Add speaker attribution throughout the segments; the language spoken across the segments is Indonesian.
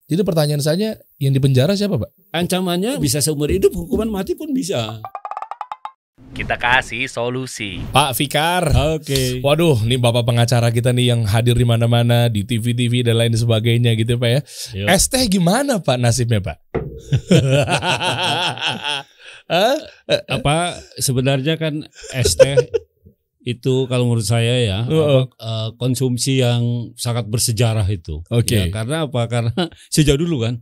Speaker 1: Jadi pertanyaan saya, yang di penjara siapa, Pak?
Speaker 2: Ancamannya bisa seumur hidup, hukuman mati pun bisa.
Speaker 3: Kita kasih solusi.
Speaker 1: Pak Fikar.
Speaker 2: Oke.
Speaker 1: Waduh, nih Bapak pengacara kita nih yang hadir di mana-mana, di TV-TV dan lain sebagainya gitu Pak ya.
Speaker 2: Yuk.
Speaker 1: Es teh gimana Pak nasibnya Pak?
Speaker 2: Apa sebenarnya kan es teh itu kalau menurut saya ya konsumsi yang sangat bersejarah itu.
Speaker 1: Oke.
Speaker 2: Ya, karena apa? Karena sejak dulu kan,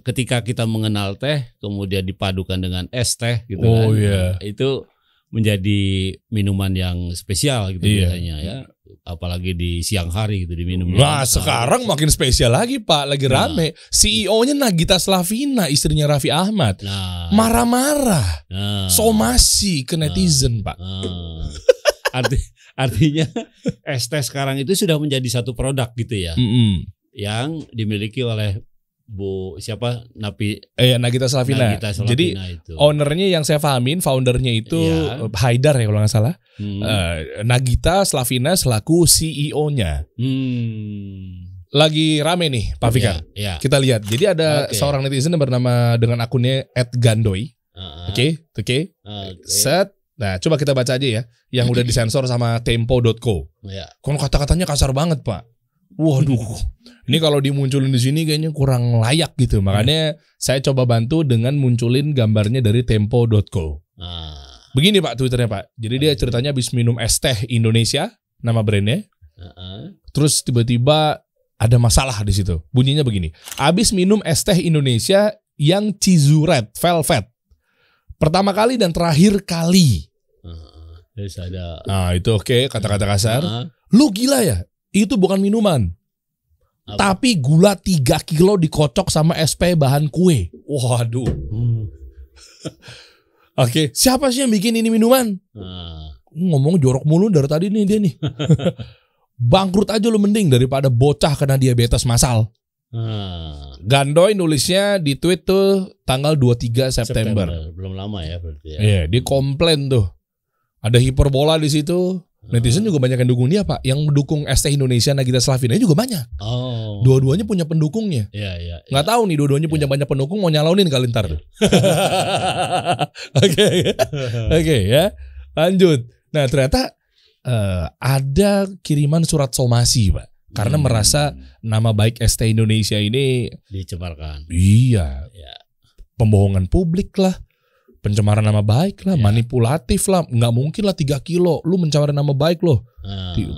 Speaker 2: ketika kita mengenal teh kemudian dipadukan dengan es teh gitu kan.
Speaker 1: Iya.
Speaker 2: Itu menjadi minuman yang spesial gitu
Speaker 1: Iya.
Speaker 2: biasanya ya. Apalagi di siang hari gitu diminum.
Speaker 1: Nah sekarang makin spesial lagi Pak, lagi rame. CEO-nya Nagita Slavina, istrinya Raffi Ahmad, marah-marah, somasi ke netizen Pak.
Speaker 2: Artinya es teh sekarang itu sudah menjadi satu produk gitu ya, yang dimiliki oleh Bu siapa
Speaker 1: Nagita Slavina. Jadi
Speaker 2: itu.
Speaker 1: ownernya yang saya pahamin, foundernya itu Haidar ya kalau nggak salah. Nagita Slavina selaku CEO-nya. Lagi rame nih Pak Fikar. Kita lihat. Jadi ada seorang netizen yang bernama dengan akunnya @gandoy. Oke. Set. Nah, coba kita baca aja ya yang udah disensor sama tempo.co. Kalau kata-katanya kasar banget, Pak. Waduh. Ini kalau dimunculin di sini kayaknya kurang layak gitu. Makanya saya coba bantu dengan munculin gambarnya dari tempo.co. Begini Pak Twitternya Pak. Jadi dia ceritanya habis minum es teh Indonesia, nama brandnya. Terus tiba-tiba ada masalah di situ. Bunyinya begini. Habis minum es teh Indonesia yang Chizu Red Velvet. Pertama kali dan terakhir kali.
Speaker 2: Terus ada.
Speaker 1: Nah itu oke, kata-kata kasar. Lu gila ya? Itu bukan minuman. Tapi gula 3 kilo dikocok sama SP bahan kue. Waduh. Oke, siapa sih yang bikin ini minuman? Ngomong jorok mulu dari tadi nih dia nih. Bangkrut aja lu mending daripada bocah kena diabetes massal. Gandoy nulisnya di tweet tuh tanggal 23 September.
Speaker 2: Belum lama ya berarti ya.
Speaker 1: Iya, dia komplain tuh. Ada hiperbola di situ. Netizen juga banyak yang dukung dia Pak. Yang mendukung es teh Indonesia Nagita Slavina juga banyak. Dua-duanya punya pendukungnya. Nggak tahu nih dua-duanya punya banyak pendukung, mau nyalonin kali ntar tuh. Oke ya. Lanjut. Nah ternyata ada kiriman surat somasi Pak. Karena merasa nama baik es teh Indonesia ini
Speaker 2: dicemarkan.
Speaker 1: Iya. Pembohongan publik lah. Pencemaran nama baik lah, manipulatif lah, nggak mungkin lah 3 kilo, lu mencemari nama baik loh.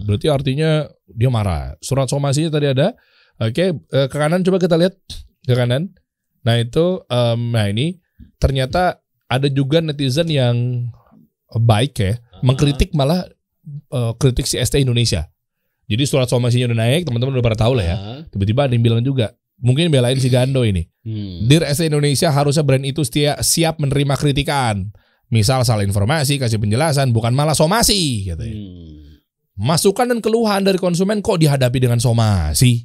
Speaker 1: Berarti artinya dia marah. Surat somasinya tadi ada. Oke, ke kanan coba kita lihat ke kanan. Nah itu, nah ini ternyata ada juga netizen yang baik ya, mengkritik malah kritik si ST Indonesia. Jadi surat somasinya udah naik, teman-teman udah pada tahu lah ya. Tiba-tiba ada yang bilang juga. Mungkin belain si Gando ini. Dear ST Indonesia, harusnya brand itu siap menerima kritikan. Misal salah informasi, kasih penjelasan, bukan malah somasi. Katanya. Masukan dan keluhan dari konsumen kok dihadapi dengan somasi?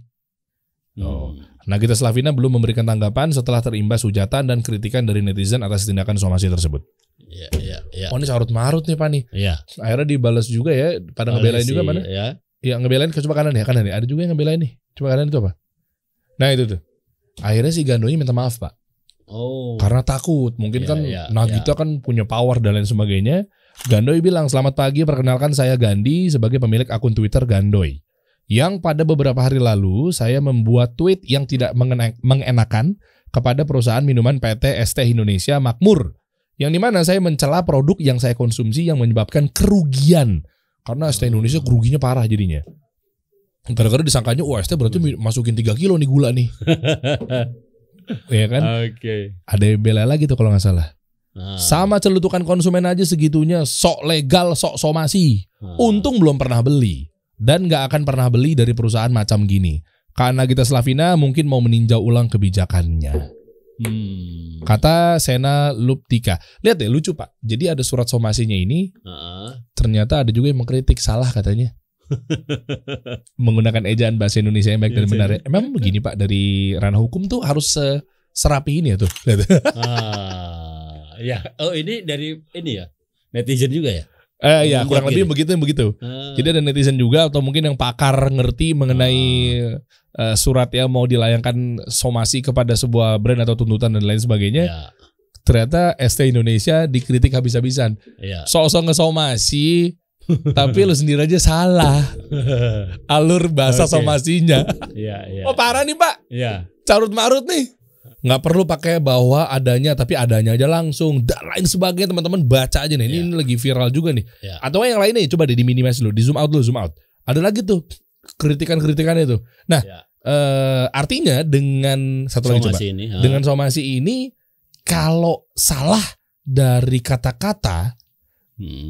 Speaker 1: Nagita Slavina belum memberikan tanggapan setelah terimbas hujatan dan kritikan dari netizen atas tindakan somasi tersebut. Oh ini carut marut nih Pak nih. Akhirnya dibalas juga ya. Pada ngebelain juga mana? Ya ngebelain, coba kanan ya. Ada juga yang ngebelain nih. Coba kanan itu apa? Nah itu tuh. Akhirnya si Gandonya minta maaf Pak. Karena takut. Mungkin kan Nagita kan punya power dan lain sebagainya. Gandoy bilang, selamat pagi, perkenalkan saya Gandhi sebagai pemilik akun Twitter Gandoy. Yang pada beberapa hari lalu saya membuat tweet yang tidak mengenakan kepada perusahaan minuman PT ST Indonesia Makmur. Yang dimana saya mencela produk yang saya konsumsi yang menyebabkan kerugian. Karena ST Indonesia kerugiannya parah jadinya. Gara-gara disangkanya ST berarti masukin 3 kilo nih gula nih. Iya kan? Ada yang bela lagi tuh kalau nggak salah. Sama celutukan konsumen aja segitunya, sok legal, sok somasi. Untung belum pernah beli dan nggak akan pernah beli dari perusahaan macam gini. Karena Nagita Slavina mungkin mau meninjau ulang kebijakannya. Kata Sena Luptika. Lihat deh lucu Pak. Jadi ada surat somasinya ini. Ternyata ada juga yang mengkritik, salah katanya. Menggunakan ejaan bahasa Indonesia yang baik dan benar. Memang begini Pak, dari ranah hukum tuh harus serapi ini ya tuh.
Speaker 2: Oh ini dari ini ya, netizen juga ya.
Speaker 1: Ya kurang lebih begitu. Jadi ada netizen juga atau mungkin yang pakar ngerti mengenai surat yang mau dilayangkan somasi kepada sebuah brand atau tuntutan dan lain sebagainya. Ya. Ternyata ST Indonesia dikritik habis-habisan. Ya. Sok-sok ngesomasi, tapi lu sendiri aja salah alur bahasa somasinya. Oh parah nih Pak. Carut marut nih. Nggak perlu pakai bahwa adanya, tapi adanya aja langsung dan lain sebagainya. Teman-teman baca aja nih. Ini lagi viral juga nih. Atau yang lainnya coba deh diminimize dulu, di zoom out. Ada lagi tuh kritikan-kritikannya tuh. Nah, artinya dengan satu lagi coba ini, dengan somasi ini kalau salah dari kata-kata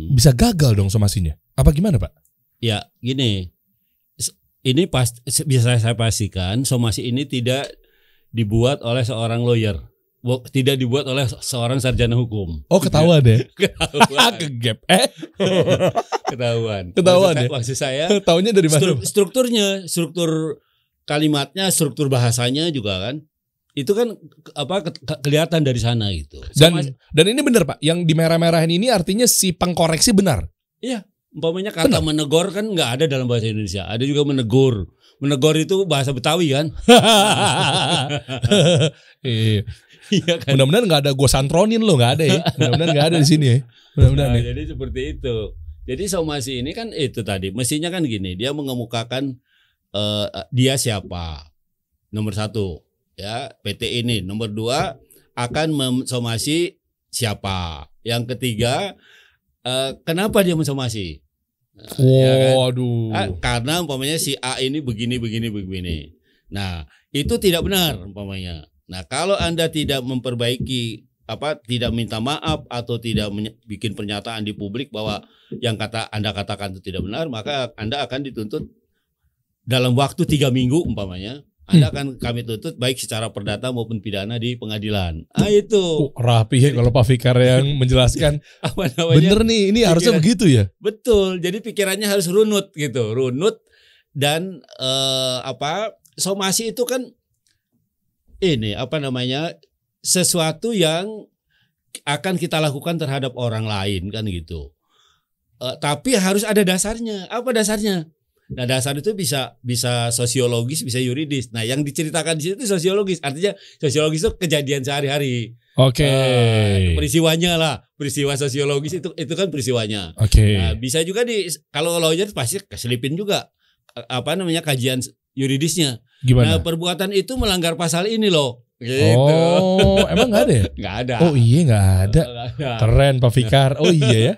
Speaker 1: bisa gagal dong somasinya. Apa gimana Pak?
Speaker 2: Ya gini, ini bisa saya pastikan somasi ini tidak dibuat oleh seorang lawyer, tidak dibuat oleh seorang sarjana hukum.
Speaker 1: Oh ketahuan deh.
Speaker 2: Kegap. Ketahuan deh. Maksud saya
Speaker 1: tahunya dari mana?
Speaker 2: Struktur kalimatnya, struktur bahasanya juga kan. Itu kan kelihatan dari sana gitu.
Speaker 1: Dan ini benar Pak, yang di merah-merahin ini artinya si pengkoreksi benar.
Speaker 2: Iya, umpamanya kata menegur kan nggak ada dalam bahasa Indonesia. Ada juga menegur. Menegur itu bahasa Betawi kan.
Speaker 1: Iya kan. Mudah-mudahan nggak ada gue santronin lo, nggak ada ya. Mudah-mudahan nggak ada di sini ya. Mudah-mudahan.
Speaker 2: Nah, jadi seperti itu. Jadi somasi ini kan itu tadi. Mestinya kan gini, dia mengemukakan dia siapa. Nomor 1 ya PT ini. Nomor 2 akan mensomasi siapa. Yang ketiga kenapa dia mensomasi.
Speaker 1: Waduh.
Speaker 2: Ya kan? Karena umpamanya si A ini begini. Nah, itu tidak benar umpamanya. Nah, kalau Anda tidak memperbaiki tidak minta maaf atau tidak bikin pernyataan di publik bahwa yang Anda katakan itu tidak benar, maka Anda akan dituntut dalam waktu 3 minggu umpamanya. Anda akan kami tuntut baik secara perdata maupun pidana di pengadilan. Itu.
Speaker 1: Rapi ya kalau Pak Fikar yang menjelaskan. Bener nih, ini harusnya begitu ya.
Speaker 2: Betul. Jadi pikirannya harus runut gitu, dan somasi itu kan ini sesuatu yang akan kita lakukan terhadap orang lain kan gitu. Tapi harus ada dasarnya. Apa dasarnya? Nah, dasar itu bisa sosiologis, bisa yuridis. Nah, yang diceritakan di situ itu sosiologis. Artinya sosiologis itu kejadian sehari-hari.
Speaker 1: Oke.
Speaker 2: Peristiwanya lah, peristiwa sosiologis itu kan peristiwanya.
Speaker 1: Oke.
Speaker 2: Nah, bisa juga kalau lawyer pasti keselipin juga kajian yuridisnya.
Speaker 1: Gimana?
Speaker 2: Nah, perbuatan itu melanggar pasal ini loh. Gitu.
Speaker 1: Oh, emang nggak ada ya?
Speaker 2: Nggak ada.
Speaker 1: Oh iya nggak ada. Keren Pak Fikar. Oh iya ya.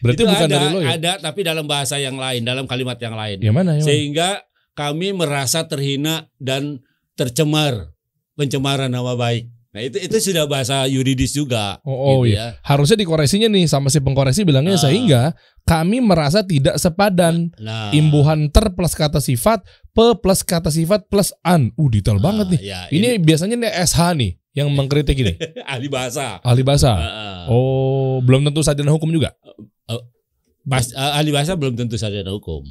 Speaker 1: Berarti
Speaker 2: itu
Speaker 1: bukan dari lo ya?
Speaker 2: Ada, tapi dalam bahasa yang lain, dalam kalimat yang lain.
Speaker 1: Yang mana?
Speaker 2: Sehingga kami merasa terhina dan pencemaran nama baik. Nah itu sudah bahasa yuridis juga.
Speaker 1: Oh gitu iya. Ya. Harusnya dikoreksinya nih sama si pengkoreksi bilangnya sehingga kami merasa tidak sepadan. Imbuhan ter plus kata sifat, plus kata sifat plus an. Detail banget nih. Ya, ini biasanya nih SH nih yang mengkritik ini.
Speaker 2: Ahli bahasa.
Speaker 1: Oh, belum tentu sarjana hukum juga.
Speaker 2: Ahli bahasa belum tentu sarjana hukum.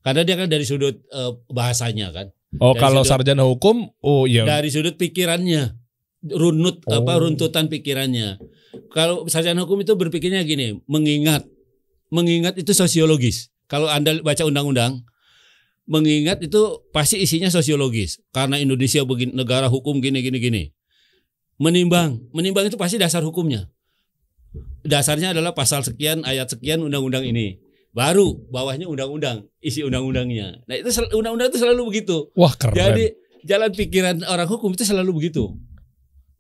Speaker 2: Karena dia kan dari sudut bahasanya kan.
Speaker 1: Oh, dari kalau sarjana hukum, iya.
Speaker 2: Dari sudut pikirannya, runtutan pikirannya. Kalau sarjana hukum itu berpikirnya gini, mengingat itu sosiologis. Kalau Anda baca undang-undang, mengingat itu pasti isinya sosiologis. Karena Indonesia negara hukum gini. Menimbang itu pasti dasar hukumnya. Dasarnya adalah pasal sekian, ayat sekian, undang-undang ini. Baru bawahnya undang-undang, isi undang-undangnya. Nah itu undang-undang itu selalu begitu.
Speaker 1: Wah keren.
Speaker 2: Jadi jalan pikiran orang hukum itu selalu begitu.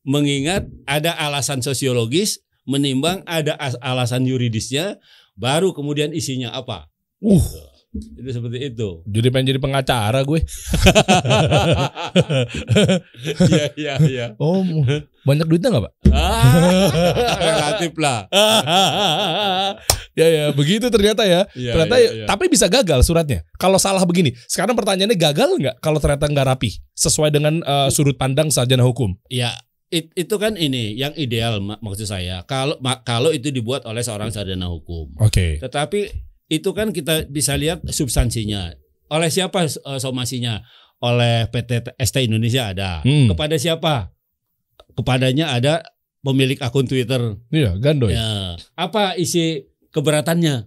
Speaker 2: Mengingat ada alasan sosiologis, menimbang ada alasan yuridisnya, baru kemudian isinya apa. Itu seperti itu.
Speaker 1: Jadi pengen jadi pengacara gue.
Speaker 2: Iya.
Speaker 1: Oh, banyak duitnya nggak Pak?
Speaker 2: Relatif lah.
Speaker 1: Ya begitu ternyata ya. Ternyata. Tapi bisa gagal suratnya. Kalau salah begini. Sekarang pertanyaannya gagal nggak? Kalau ternyata nggak rapi sesuai dengan sudut pandang sarjana hukum.
Speaker 2: Ya. Itu kan ini yang ideal maksud saya. Kalau itu dibuat oleh seorang sarjana hukum.
Speaker 1: Oke.
Speaker 2: Tetapi itu kan kita bisa lihat substansinya. Oleh siapa somasinya? Oleh PT ST Indonesia ada. Kepada siapa? Kepadanya ada pemilik akun Twitter.
Speaker 1: Iya, Gandoy.
Speaker 2: Ya. Apa isi keberatannya.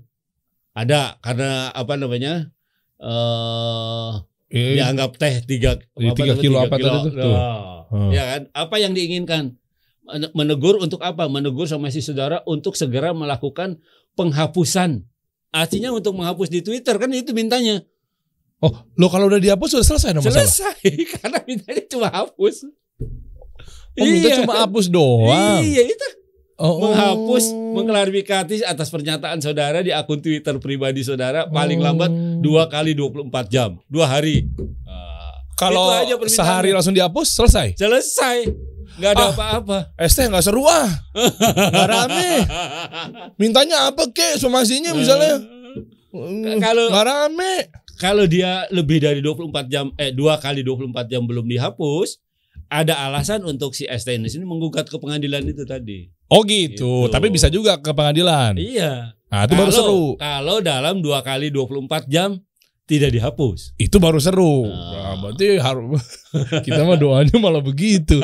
Speaker 2: Ada karena apa namanya? Dianggap teh 3
Speaker 1: kilo apa tadi itu?
Speaker 2: Ya kan? Apa yang diinginkan? Menegur untuk apa? Menegur sama si saudara untuk segera melakukan penghapusan. Artinya untuk menghapus di Twitter kan itu mintanya.
Speaker 1: Oh, lo kalau udah dihapus sudah selesai dong masalah?
Speaker 2: Selesai, karena mintanya cuma hapus.
Speaker 1: Oh, minta cuma hapus doang.
Speaker 2: Iya, itu. Menghapus, mengklarifikasi atas pernyataan saudara di akun Twitter pribadi saudara paling lambat 2 kali 24 jam, 2 hari.
Speaker 1: Kalau sehari langsung dihapus, selesai?
Speaker 2: Selesai. Nggak ada apa-apa.
Speaker 1: ST nggak seru nggak rame. Mintanya apa kek somasinya misalnya?
Speaker 2: Kalau
Speaker 1: nggak rame.
Speaker 2: Kalau dia lebih dari 24 jam 2 kali 24 jam belum dihapus, ada alasan untuk si ST ini menggugat ke pengadilan itu tadi.
Speaker 1: Oh gitu. Tapi bisa juga ke pengadilan.
Speaker 2: Iya.
Speaker 1: Nah, itu baru seru.
Speaker 2: Kalau dalam 2 kali 24 jam tidak dihapus.
Speaker 1: Itu baru seru. Nah, berarti harus kita mah doanya malah begitu.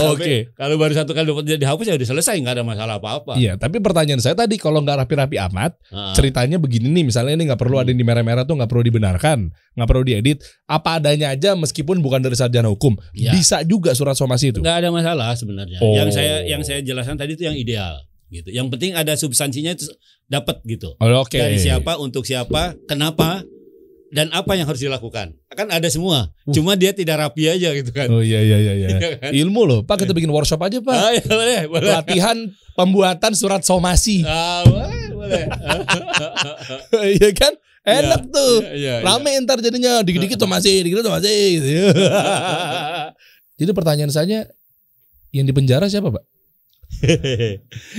Speaker 1: Oke.
Speaker 2: Kalau baru 1 kali 24 jam dihapus ya udah selesai, nggak ada masalah apa-apa.
Speaker 1: Iya, tapi pertanyaan saya tadi kalau nggak rapi-rapi amat, ceritanya begini nih, misalnya ini nggak perlu ada yang di merah-merah tuh, nggak perlu dibenarkan, nggak perlu diedit, apa adanya aja meskipun bukan dari sarjana hukum, bisa juga surat somasi itu.
Speaker 2: Nggak ada masalah sebenarnya. Yang saya jelaskan tadi itu yang ideal. Gitu. Yang penting ada substansinya itu dapat gitu. Dari siapa, untuk siapa, kenapa, dan apa yang harus dilakukan. Kan ada semua. Cuma dia tidak rapi aja gitu kan.
Speaker 1: Oh iya. Kan? Ilmu loh. Pak, kita bikin workshop aja, Pak.
Speaker 2: Iya, boleh.
Speaker 1: Latihan pembuatan surat somasi.
Speaker 2: Boleh.
Speaker 1: Iya kan? Enak tuh.
Speaker 2: Iya.
Speaker 1: Rame ntar jadinya dikit-dikit somasi, gitu. Jadi pertanyaan saya, yang di penjara siapa, Pak?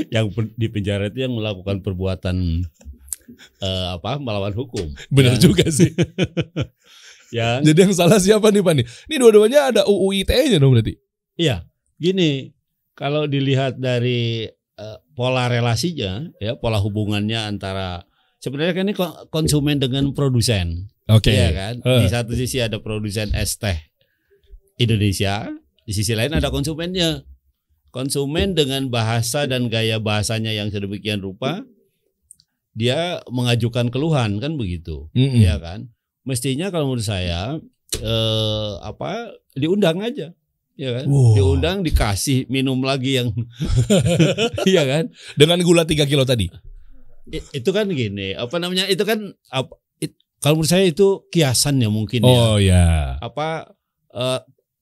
Speaker 2: Yang di penjara itu yang melakukan perbuatan melawan hukum.
Speaker 1: Benar juga sih. Jadi yang salah siapa nih Pak nih? Ini dua-duanya ada UU ITE-nya dong berarti.
Speaker 2: Iya, gini, kalau dilihat dari pola relasinya, ya pola hubungannya antara sebenarnya kan ini konsumen dengan produsen.
Speaker 1: Oke.
Speaker 2: Iya kan? Di satu sisi ada produsen es teh Indonesia, di sisi lain ada konsumennya. Konsumen dengan bahasa dan gaya bahasanya yang sedemikian rupa, dia mengajukan keluhan kan begitu, ya kan? Mestinya kalau menurut saya diundang aja, ya kan? Diundang, dikasih minum lagi yang, iya kan?
Speaker 1: Dengan gula 3 kilo tadi.
Speaker 2: Itu kan gini, itu kan kalau menurut saya itu kiasan ya mungkin.
Speaker 1: Oh ya.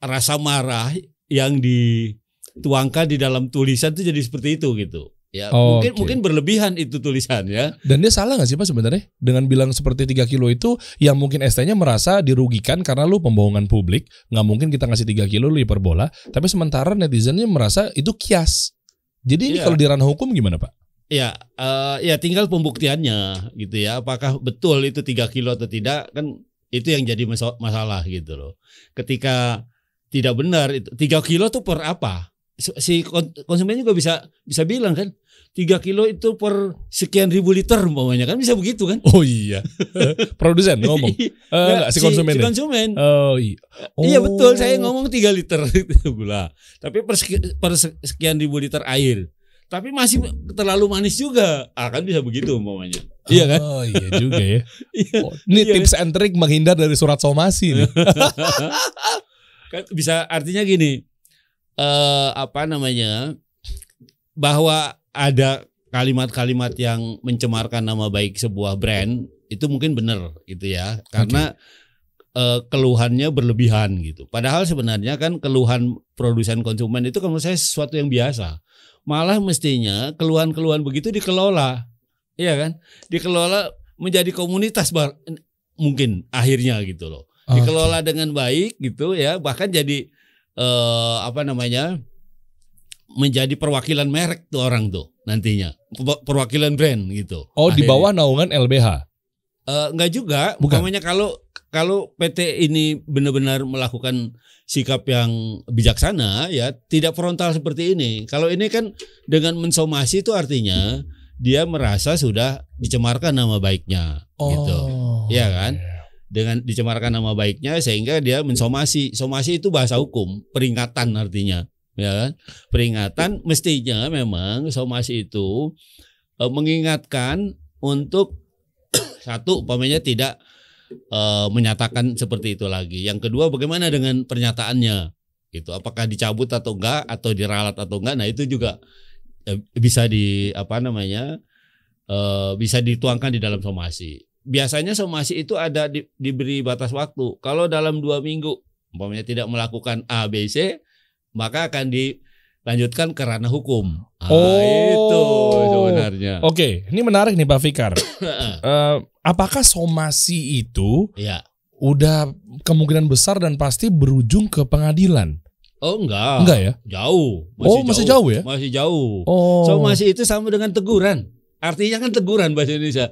Speaker 2: Rasa marah yang dituangkan di dalam tulisan itu jadi seperti itu gitu. Ya, mungkin berlebihan itu tulisannya.
Speaker 1: Dan dia salah nggak sih Pak sebenarnya dengan bilang seperti 3 kilo itu yang mungkin ST-nya merasa dirugikan karena lu pembohongan publik, nggak mungkin kita ngasih 3 kilo lu hiperbola, tapi sementara netizennya merasa itu kias. Jadi ini kalau di ranah hukum gimana Pak?
Speaker 2: Ya tinggal pembuktiannya gitu ya. Apakah betul itu 3 kilo atau tidak, kan itu yang jadi masalah gitu loh. Ketika tidak benar itu 3 kilo tuh per apa? Si konsumen juga bisa bilang kan 3 kilo itu per sekian ribu liter umpamanya kan, bisa begitu kan?
Speaker 1: Oh iya. Produsen ngomong. Enggak, si konsumen.
Speaker 2: Si konsumen.
Speaker 1: Oh iya.
Speaker 2: Iya betul, saya ngomong 3 liter gula. Tapi per sekian ribu liter air. Tapi masih terlalu manis juga. Kan bisa begitu umpamanya. Iya kan?
Speaker 1: Oh iya juga ya. Ini tips and trick menghindar dari surat somasi nih.
Speaker 2: Kan bisa artinya gini. Bahwa ada kalimat-kalimat yang mencemarkan nama baik sebuah brand itu mungkin benar gitu ya, karena keluhannya berlebihan gitu. Padahal sebenarnya kan keluhan produsen konsumen itu kan menurut saya sesuatu yang biasa. Malah mestinya keluhan-keluhan begitu dikelola, iya kan? Dikelola menjadi komunitas mungkin akhirnya gitu loh. Dikelola dengan baik gitu ya, bahkan jadi menjadi perwakilan merek tuh orang tuh nantinya, perwakilan brand gitu.
Speaker 1: Oh akhirnya. Di bawah naungan LBH?
Speaker 2: Enggak juga. Umpamanya kalau PT ini benar-benar melakukan sikap yang bijaksana ya, tidak frontal seperti ini. Kalau ini kan dengan mensomasi itu artinya dia merasa sudah dicemarkan nama baiknya gitu. Ya kan? Dengan dicemarkan nama baiknya sehingga dia mensomasi. Somasi itu bahasa hukum, peringatan artinya. ya kan? Peringatan mestinya memang somasi itu mengingatkan untuk satu, umpamanya tidak menyatakan seperti itu lagi. Yang kedua, bagaimana dengan pernyataannya? Gitu. Apakah dicabut atau enggak, atau diralat atau enggak? Nah itu juga bisa bisa dituangkan di dalam somasi. Biasanya somasi itu ada diberi batas waktu. Kalau dalam 2 minggu umpamanya tidak melakukan A, B, C, maka akan dilanjutkan ke ranah hukum. Itu sebenarnya.
Speaker 1: Oke, ini menarik nih Pak Fikar. Apakah somasi itu udah kemungkinan besar dan pasti berujung ke pengadilan?
Speaker 2: Oh enggak.
Speaker 1: Enggak ya?
Speaker 2: Jauh.
Speaker 1: Masih jauh ya?
Speaker 2: Masih jauh.
Speaker 1: Somasi
Speaker 2: itu sama dengan teguran. Artinya kan teguran bahasa Indonesia.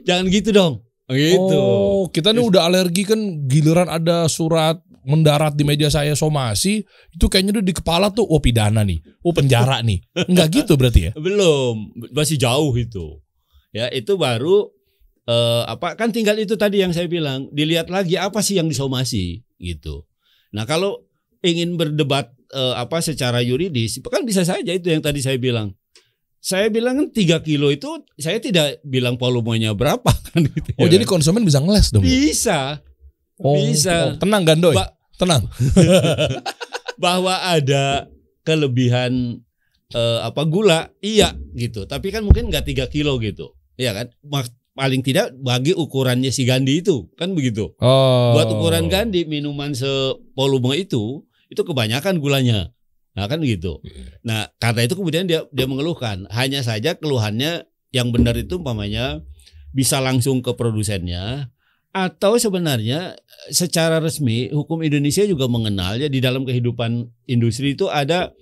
Speaker 2: Jangan gitu dong. Gitu.
Speaker 1: Kita nih udah alergi kan, giliran ada surat mendarat di meja saya somasi, itu kayaknya udah di kepala tuh, pidana nih, penjara nih. Enggak gitu berarti ya?
Speaker 2: Belum, masih jauh itu. Ya, itu baru kan tinggal itu tadi yang saya bilang, dilihat lagi apa sih yang disomasi gitu. Nah, kalau ingin berdebat secara yuridis, kan bisa saja itu yang tadi saya bilang. Saya bilang kan 3 kilo itu, saya tidak bilang volumenya berapa kan gitu.
Speaker 1: Jadi konsumen bisa ngeles dong?
Speaker 2: Bisa. Bisa.
Speaker 1: Tenang Gandoy, tenang.
Speaker 2: Bahwa ada kelebihan gula, iya gitu. Tapi kan mungkin nggak 3 kilo gitu. Iya kan? Paling tidak bagi ukurannya si Gandhi itu, kan begitu. Buat ukuran Gandhi, minuman sevolume itu kebanyakan gulanya. Nah kan gitu. Nah karena itu kemudian dia mengeluhkan. Hanya saja keluhannya yang benar itu umpamanya bisa langsung ke produsennya, atau sebenarnya secara resmi hukum Indonesia juga mengenal ya, di dalam kehidupan industri itu ada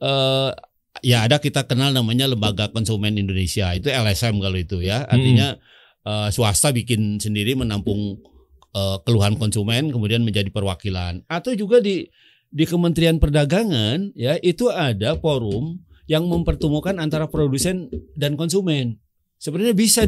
Speaker 2: ada kita kenal namanya Lembaga Konsumen Indonesia, itu LSM kalau itu ya. Artinya swasta bikin sendiri menampung keluhan konsumen kemudian menjadi perwakilan. Atau juga di Kementerian Perdagangan ya, itu ada forum yang mempertemukan antara produsen dan konsumen. Sebenarnya bisa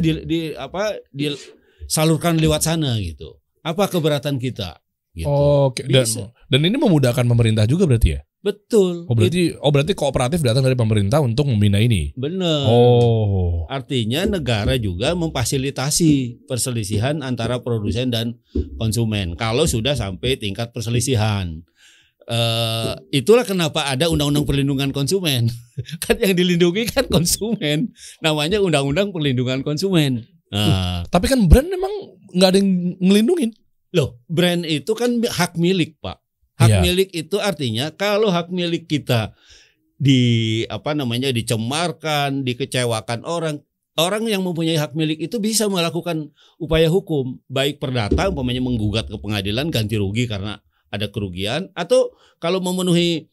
Speaker 2: disalurkan lewat sana gitu. Apa keberatan kita? Gitu.
Speaker 1: Oke. Dan ini memudahkan pemerintah juga berarti ya?
Speaker 2: Betul.
Speaker 1: Berarti kooperatif datang dari pemerintah untuk membina ini.
Speaker 2: Benar. Artinya negara juga memfasilitasi perselisihan antara produsen dan konsumen kalau sudah sampai tingkat perselisihan. Itulah kenapa ada Undang-Undang Perlindungan Konsumen. Kan yang dilindungi kan konsumen. Namanya Undang-Undang Perlindungan Konsumen.
Speaker 1: Tapi kan brand memang nggak ada yang ngelindungin.
Speaker 2: Loh, brand itu kan hak milik, Pak. Hak milik itu artinya kalau hak milik kita dicemarkan, dikecewakan orang yang mempunyai hak milik itu bisa melakukan upaya hukum, baik perdata umpamanya menggugat ke pengadilan ganti rugi karena ada kerugian, atau kalau memenuhi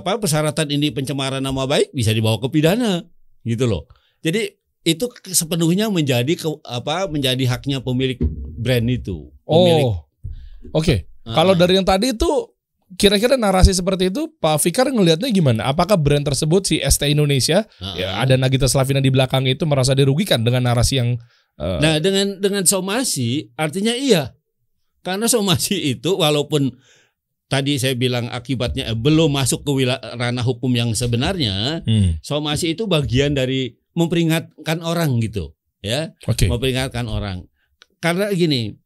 Speaker 2: persyaratan ini pencemaran nama baik bisa dibawa ke pidana gitu loh. Jadi itu sepenuhnya menjadi haknya pemilik brand itu.
Speaker 1: Oke. Kalau dari yang tadi itu kira-kira narasi seperti itu Pak Fikar ngelihatnya gimana? Apakah brand tersebut si ST Indonesia ada Nagita Slavina di belakang itu merasa dirugikan dengan narasi yang
Speaker 2: Nah, dengan somasi artinya iya. Karena somasi itu walaupun tadi saya bilang akibatnya belum masuk ke ranah hukum yang sebenarnya, somasi itu bagian dari memperingatkan orang gitu, ya. Memperingatkan orang. Karena gini,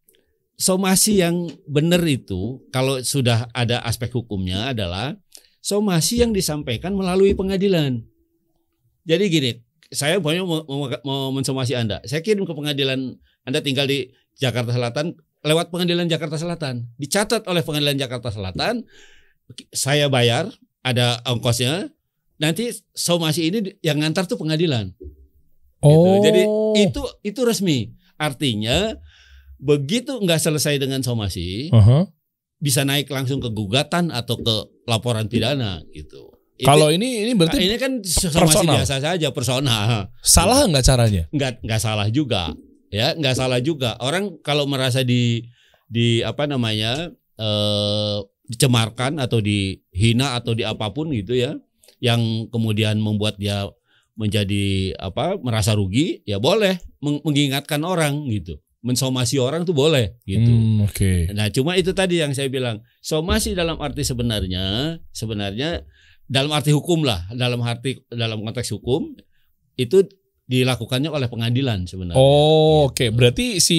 Speaker 2: somasi yang benar itu kalau sudah ada aspek hukumnya adalah somasi yang disampaikan melalui pengadilan. Jadi gini, saya mau mensomasi Anda. Saya kirim ke pengadilan, Anda tinggal di Jakarta Selatan, lewat pengadilan Jakarta Selatan. Dicatat oleh pengadilan Jakarta Selatan, saya bayar, ada ongkosnya. Nanti somasi ini yang ngantar tuh pengadilan. Gitu. Jadi itu resmi. Artinya begitu nggak selesai dengan somasi, bisa naik langsung ke gugatan atau ke laporan pidana gitu.
Speaker 1: Kalau ini berarti
Speaker 2: ini kan somasi biasa saja, personal.
Speaker 1: Salah nggak caranya?
Speaker 2: Nggak salah juga, ya nggak salah juga. Orang kalau merasa dicemarkan atau dihina atau di apapun gitu ya, yang kemudian membuat dia menjadi merasa rugi, ya boleh mengingatkan orang gitu. mensomasi orang tuh boleh gitu.
Speaker 1: Oke.
Speaker 2: Nah, cuma itu tadi yang saya bilang, somasi dalam arti sebenarnya dalam arti hukum lah, dalam konteks hukum itu dilakukannya oleh pengadilan sebenarnya.
Speaker 1: Oke. Berarti si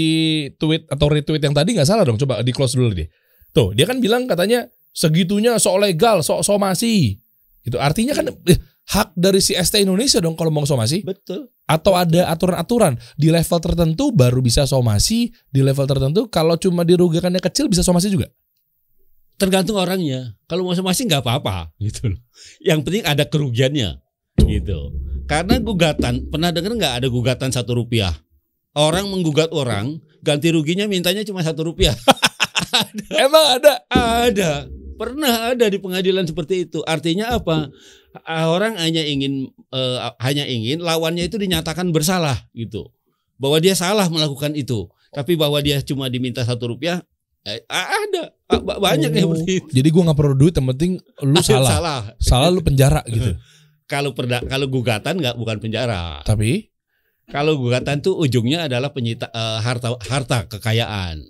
Speaker 1: tweet atau retweet yang tadi nggak salah dong. Coba di close dulu deh. Tuh, dia kan bilang katanya segitunya sok legal, sok somasi. Itu artinya kan hak dari si ST Indonesia dong kalau mau somasi.
Speaker 2: Betul.
Speaker 1: Atau ada aturan-aturan di level tertentu baru bisa somasi, di level tertentu kalau cuma dirugikannya kecil bisa somasi juga.
Speaker 2: Tergantung orangnya. Kalau mau somasi nggak apa-apa gitu loh. Yang penting ada kerugiannya gitu. Karena gugatan, pernah dengar nggak ada gugatan Rp1? Orang menggugat orang, ganti ruginya mintanya cuma Rp1.
Speaker 1: Emang ada?
Speaker 2: Ada. Pernah ada di pengadilan seperti itu. Artinya apa? Orang hanya ingin lawannya itu dinyatakan bersalah gitu. Bahwa dia salah melakukan itu. Tapi bahwa dia cuma diminta Rp1, ada banyak yang seperti itu.
Speaker 1: Jadi gue nggak perlu duit, yang penting lu salah. Salah lu penjara gitu.
Speaker 2: Kalau gugatan bukan penjara.
Speaker 1: Tapi
Speaker 2: kalau gugatan tuh ujungnya adalah penyita harta kekayaan.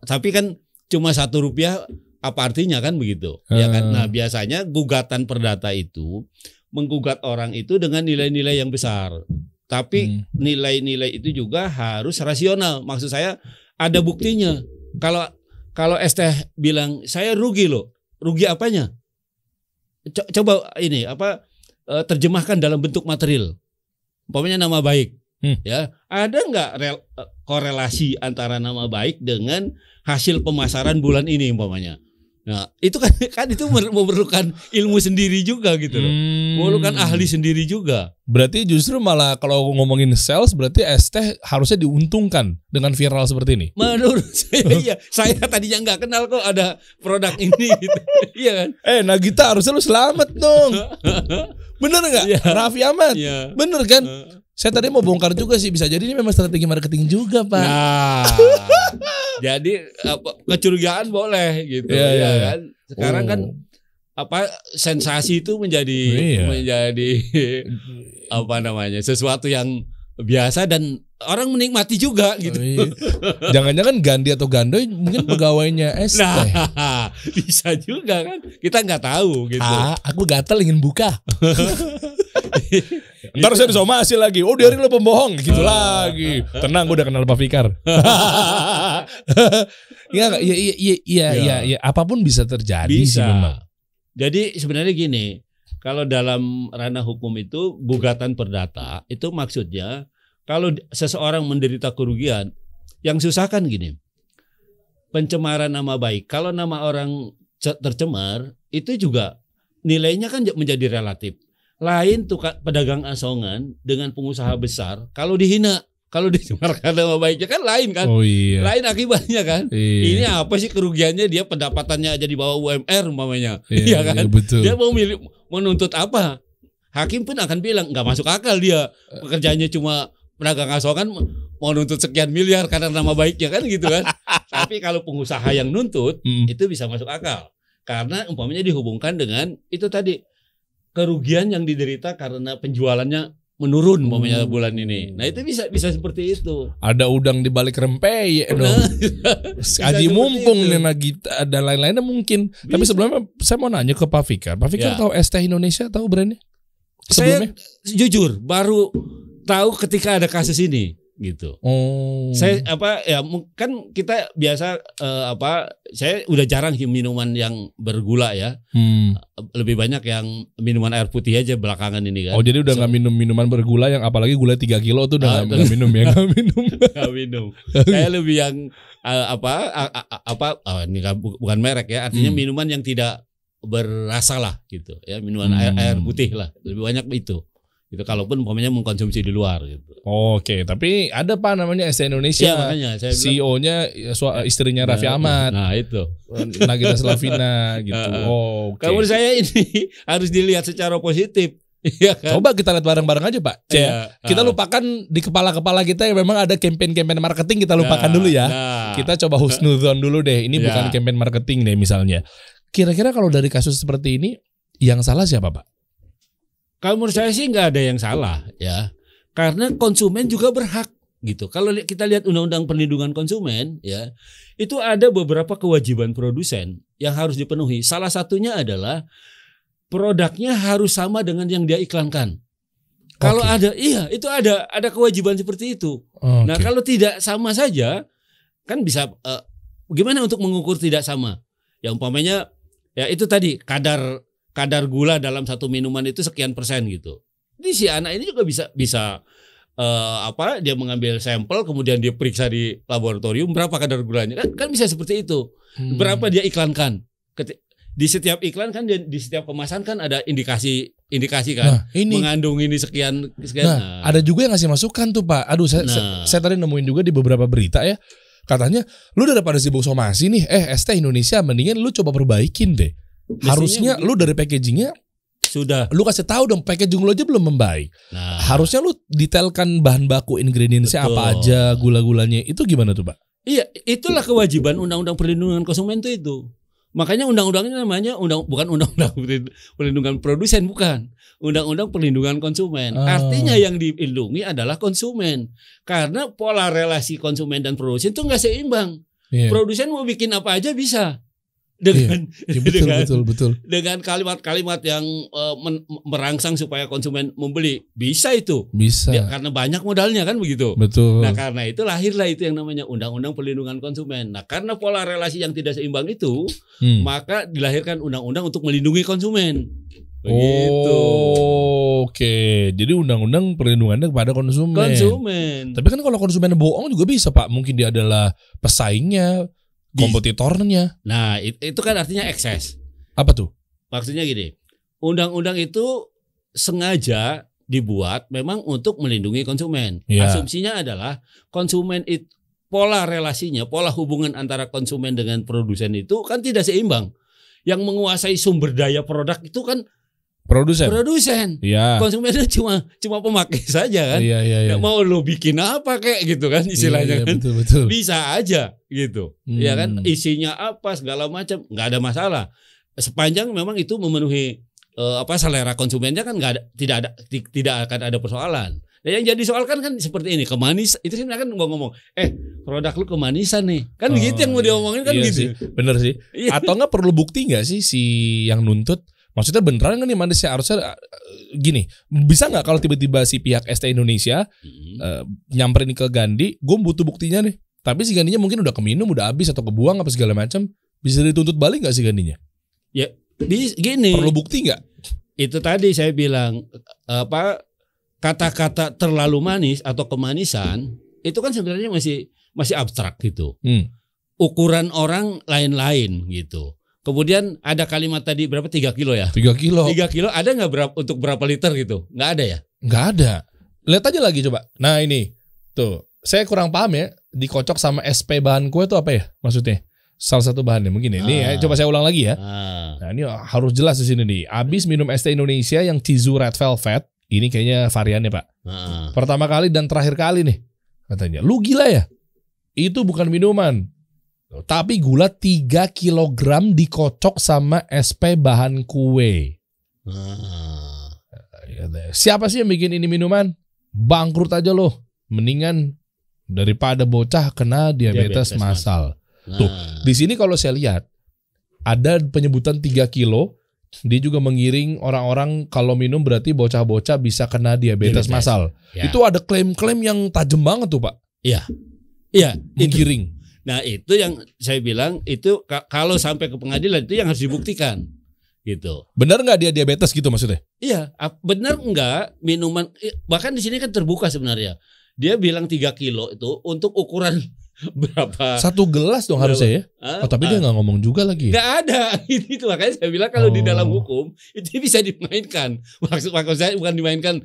Speaker 2: Tapi kan cuma Rp1, apa artinya kan begitu? Ya kan. Nah, biasanya gugatan perdata itu menggugat orang itu dengan nilai-nilai yang besar. Tapi nilai-nilai itu juga harus rasional. Maksud saya ada buktinya. Kalau ST bilang saya rugi loh. Rugi apanya? Coba ini terjemahkan dalam bentuk material. Umpamanya nama baik. Ya, ada nggak korelasi antara nama baik dengan hasil pemasaran bulan ini umpamanya? Nah, itu kan itu memerlukan ilmu sendiri juga gitu loh. Memerlukan ahli sendiri juga.
Speaker 1: Berarti justru malah kalau ngomongin sales berarti ST harusnya diuntungkan dengan viral seperti ini.
Speaker 2: Menurut saya iya. Saya tadinya nggak kenal kok ada produk ini gitu. Iya kan?
Speaker 1: Nagita harusnya lu selamat dong. Bener nggak?
Speaker 2: Ya.
Speaker 1: Raffi Ahmad.
Speaker 2: Ya.
Speaker 1: Bener kan? Saya tadi mau bongkar juga sih, bisa jadi ini memang strategi marketing juga, Pak.
Speaker 2: Nah, jadi kecurigaan boleh gitu ya kan. Sekarang kan sensasi itu menjadi sesuatu yang biasa dan orang menikmati juga gitu.
Speaker 1: Jangan-jangan Gandhi atau Gandoy mungkin pegawainya ST.
Speaker 2: Nah, bisa juga kan. Kita nggak tahu gitu.
Speaker 1: Aku gatal ingin buka. Ntar saya disomasi lagi. Oh, dari lo pembohong gitu lagi. Tenang, gue udah kenal Pak Fikar. Iya. Apapun bisa terjadi sih memang.
Speaker 2: Jadi sebenarnya gini, kalau dalam ranah hukum itu gugatan perdata itu maksudnya kalau seseorang menderita kerugian, yang susah kan gini. Pencemaran nama baik. Kalau nama orang tercemar itu juga nilainya kan menjadi relatif. Lain pedagang asongan dengan pengusaha besar kalau dihina, kalau dicemarkan nama baiknya kan lain kan. Lain akibatnya kan. Ini apa sih kerugiannya, dia pendapatannya aja di bawah UMR umpamanya. Iya kan.
Speaker 1: Betul.
Speaker 2: Dia mau menuntut apa? Hakim pun akan bilang nggak masuk akal dia. Pekerjaannya cuma pedagang asongan mau nuntut sekian miliar karena nama baiknya kan gitu kan. Tapi kalau pengusaha yang nuntut itu bisa masuk akal. Karena umpamanya dihubungkan dengan itu tadi, kerugian yang diderita karena penjualannya menurun umpamanya bulan ini. Nah, itu bisa seperti itu.
Speaker 1: Ada udang di balik rempeyek dong. Aji mumpung nih Nagita dan lain-lainnya mungkin. Bisa. Tapi sebelumnya saya mau nanya ke Pak Fikar. Pak Fikar tahu ST Indonesia, tahu brandnya? Sebelumnya? Saya
Speaker 2: jujur baru tahu ketika ada kasus ini gitu. Saya kan kita biasa saya udah jarang minuman yang bergula ya. Lebih banyak yang minuman air putih aja belakangan ini kan.
Speaker 1: Oh, jadi udah nggak minum minuman bergula yang apalagi gula 3 kilo tuh udah nggak minum ya, nggak minum.
Speaker 2: Nggak minum. Saya lebih yang ini bukan merek ya, artinya minuman yang tidak berasa lah gitu ya, minuman air putih lah, lebih banyak itu. Itu kalaupun umpamanya mengkonsumsi di luar gitu.
Speaker 1: Oke, tapi ada Pak namanya ST Indonesia.
Speaker 2: Iya, makanya saya
Speaker 1: CEO-nya istrinya Raffi Ahmad.
Speaker 2: Nah, itu.
Speaker 1: Nagita Slavina gitu. Oke.
Speaker 2: Kalau menurut saya ini harus dilihat secara positif. Iya kan?
Speaker 1: Coba kita lihat bareng-bareng aja, Pak. Kita lupakan di kepala-kepala kita yang memang ada campaign-campaign marketing, kita lupakan dulu ya. Kita coba husnudzon dulu deh. Ini bukan campaign marketing deh misalnya. Kira-kira kalau dari kasus seperti ini yang salah siapa, Pak?
Speaker 2: Kalau menurut saya sih nggak ada yang salah ya, karena konsumen juga berhak gitu. Kalau kita lihat Undang-Undang Perlindungan Konsumen ya, itu ada beberapa kewajiban produsen yang harus dipenuhi. Salah satunya adalah produknya harus sama dengan yang dia iklankan. Kalau ada, itu ada kewajiban seperti itu. Nah, kalau tidak sama saja, kan bisa gimana untuk mengukur tidak sama? Ya umpamanya, ya itu tadi kadar gula dalam satu minuman itu sekian persen gitu. Jadi si anak ini juga bisa dia mengambil sampel kemudian dia periksa di laboratorium berapa kadar gulanya kan bisa seperti itu. Berapa dia iklankan. Di setiap iklan kan di setiap kemasan kan ada indikasi kan mengandung ini sekian.
Speaker 1: Nah, ada juga yang ngasih masukan tuh Pak. Aduh saya tadi nemuin juga di beberapa berita ya. Katanya lu daripada sibuk somasi nih ST Indonesia mendingan lu coba perbaikin deh. Harusnya lu dari packagingnya sudah lu kasih tahu dong packaging lu aja belum membaik. Nah, harusnya lu detailkan bahan baku ingredientsnya apa aja, gula-gulanya. Itu gimana tuh Pak?
Speaker 2: Iya, itulah kewajiban Undang-Undang Perlindungan Konsumen itu. Makanya undang-undangnya namanya bukan undang-undang perlindungan produsen, bukan. Undang-undang perlindungan konsumen. Artinya yang dilindungi adalah konsumen. Karena pola relasi konsumen dan produsen itu nggak seimbang. Yeah. Produsen mau bikin apa aja bisa. Dengan
Speaker 1: betul.
Speaker 2: Dengan kalimat-kalimat yang merangsang supaya konsumen membeli, bisa itu.
Speaker 1: Bisa.
Speaker 2: Ya, karena banyak modalnya kan begitu.
Speaker 1: Betul.
Speaker 2: Nah, karena itu lahirlah itu yang namanya Undang-Undang Perlindungan Konsumen. Nah, karena pola relasi yang tidak seimbang itu, maka dilahirkan undang-undang untuk melindungi konsumen. Begitu.
Speaker 1: Oke. Jadi undang-undang perlindungannya kepada konsumen. Tapi kan kalau konsumen bohong juga bisa Pak. Mungkin dia adalah pesaingnya, kompetitornya.
Speaker 2: Nah, itu kan artinya ekses.
Speaker 1: Apa tuh?
Speaker 2: Maksudnya gini, undang-undang itu sengaja dibuat memang untuk melindungi konsumen. Ya. Asumsinya adalah konsumen itu pola relasinya, pola hubungan antara konsumen dengan produsen itu kan tidak seimbang. Yang menguasai sumber daya produk itu kan produsen. Ya. Konsumen itu cuma pemakai saja kan.
Speaker 1: Iya.
Speaker 2: Mau lo bikin apa kayak gitu kan istilahnya kan.
Speaker 1: Betul.
Speaker 2: Bisa aja gitu. Ya kan isinya apa segala macam nggak ada masalah. Sepanjang memang itu memenuhi selera konsumennya kan tidak akan ada persoalan. Nah, yang jadi soal kan seperti ini, kemanis itu sebenarnya kan ngomong produk lu kemanisan nih. Kan begitu yang mau diomongin kan gitu.
Speaker 1: Sih. Bener sih. Atau nggak perlu bukti nggak sih si yang nuntut? Maksudnya beneran nggak nih manisnya? Harusnya gini, bisa nggak kalau tiba-tiba si pihak ST Indonesia nyamperin ke Gandhi, gue butuh buktinya nih. Tapi si Gandinya mungkin udah keminum, udah habis atau kebuang apa segala macam, bisa dituntut balik nggak si Gandinya?
Speaker 2: Ya, gini.
Speaker 1: Perlu bukti nggak?
Speaker 2: Itu tadi saya bilang kata-kata terlalu manis atau kemanisan itu kan sebenarnya masih abstrak gitu. Ukuran orang lain-lain gitu. Kemudian ada kalimat tadi berapa 3 kilo ya?
Speaker 1: 3 kilo.
Speaker 2: 3 kilo ada nggak untuk berapa liter gitu? Nggak ada ya?
Speaker 1: Nggak ada. Lihat aja lagi coba. Nah ini tuh saya kurang paham ya. Dikocok sama SP bahan kue itu apa ya maksudnya? Salah satu bahannya mungkin ini ya. Coba saya ulang lagi ya. Nah ini harus jelas di sini nih. Abis minum ST Indonesia yang Chizu Red Velvet. Ini kayaknya variannya Pak. Pertama kali dan terakhir kali nih katanya. Lu gila ya? Itu bukan minuman. Tapi gula 3 kg dikocok sama SP bahan kue. Siapa sih yang bikin ini minuman? Bangkrut aja loh. Mendingan daripada bocah kena diabetes massal. Tuh, di sini kalau saya lihat ada penyebutan 3 kilo. Dia juga mengiring orang-orang kalau minum berarti bocah-bocah bisa kena diabetes massal. Ya. Itu ada klaim-klaim yang tajam banget tuh Pak.
Speaker 2: Iya.
Speaker 1: Menggiring.
Speaker 2: Nah itu yang saya bilang itu kalau sampai ke pengadilan itu yang harus dibuktikan gitu.
Speaker 1: Benar nggak dia diabetes gitu maksudnya?
Speaker 2: Iya, benar nggak minuman bahkan di sini kan terbuka sebenarnya. Dia bilang 3 kilo itu untuk ukuran berapa?
Speaker 1: 1 gelas dong harusnya ya. Tapi dia nggak ngomong juga lagi.
Speaker 2: Nggak ada. Itu makanya saya bilang kalau di dalam hukum itu bisa dimainkan. Maksud saya bukan dimainkan,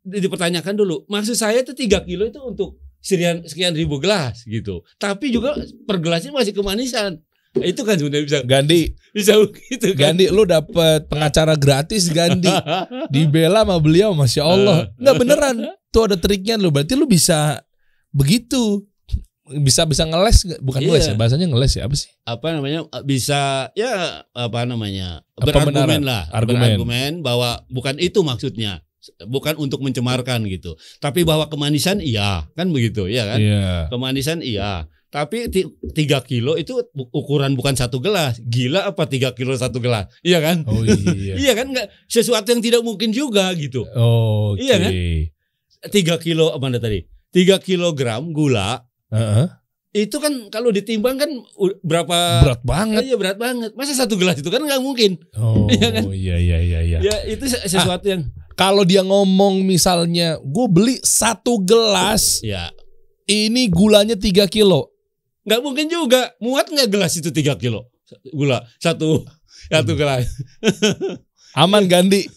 Speaker 2: dipertanyakan dulu. Maksud saya itu 3 kilo itu untuk sekian ribu gelas gitu. Tapi juga per gelasnya masih kemanisan. Nah, itu kan sebenarnya bisa.
Speaker 1: Gandhi
Speaker 2: bisa gitu kan.
Speaker 1: Gandhi lu dapet pengacara gratis Gandhi. Dibela sama beliau Masya Allah. Nggak beneran. Tuh ada triknya lu. Berarti lu bisa begitu. Bisa ngeles, bukan ngeles ya, bahasanya ngeles ya, apa sih?
Speaker 2: Apa namanya? Bisa ya berargumen lah. Berargumen bahwa bukan itu maksudnya bukan untuk mencemarkan gitu. Tapi bahwa kemanisan iya, kan begitu ya kan?
Speaker 1: Iya.
Speaker 2: Kemanisan iya. Tapi 3 kilo itu ukuran bukan 1 gelas. Gila apa 3 kilo 1 gelas? Iya kan?
Speaker 1: Oh iya.
Speaker 2: Iya kan, nggak sesuatu yang tidak mungkin juga gitu.
Speaker 1: Oh,
Speaker 2: iya kan? 3 kilo mana tadi? 3 kilogram gula. Itu kan kalau ditimbang kan berapa?
Speaker 1: Berat banget.
Speaker 2: Iya berat banget. Masa 1 gelas itu kan nggak mungkin.
Speaker 1: Oh
Speaker 2: iya kan?
Speaker 1: Iya.
Speaker 2: Ya itu sesuatu yang.
Speaker 1: Kalau dia ngomong misalnya, gue beli 1 gelas,
Speaker 2: ya
Speaker 1: ini gulanya 3 kilo.
Speaker 2: Nggak mungkin juga. Muat nggak gelas itu 3 kilo gula satu gelas?
Speaker 1: Aman Gandhi.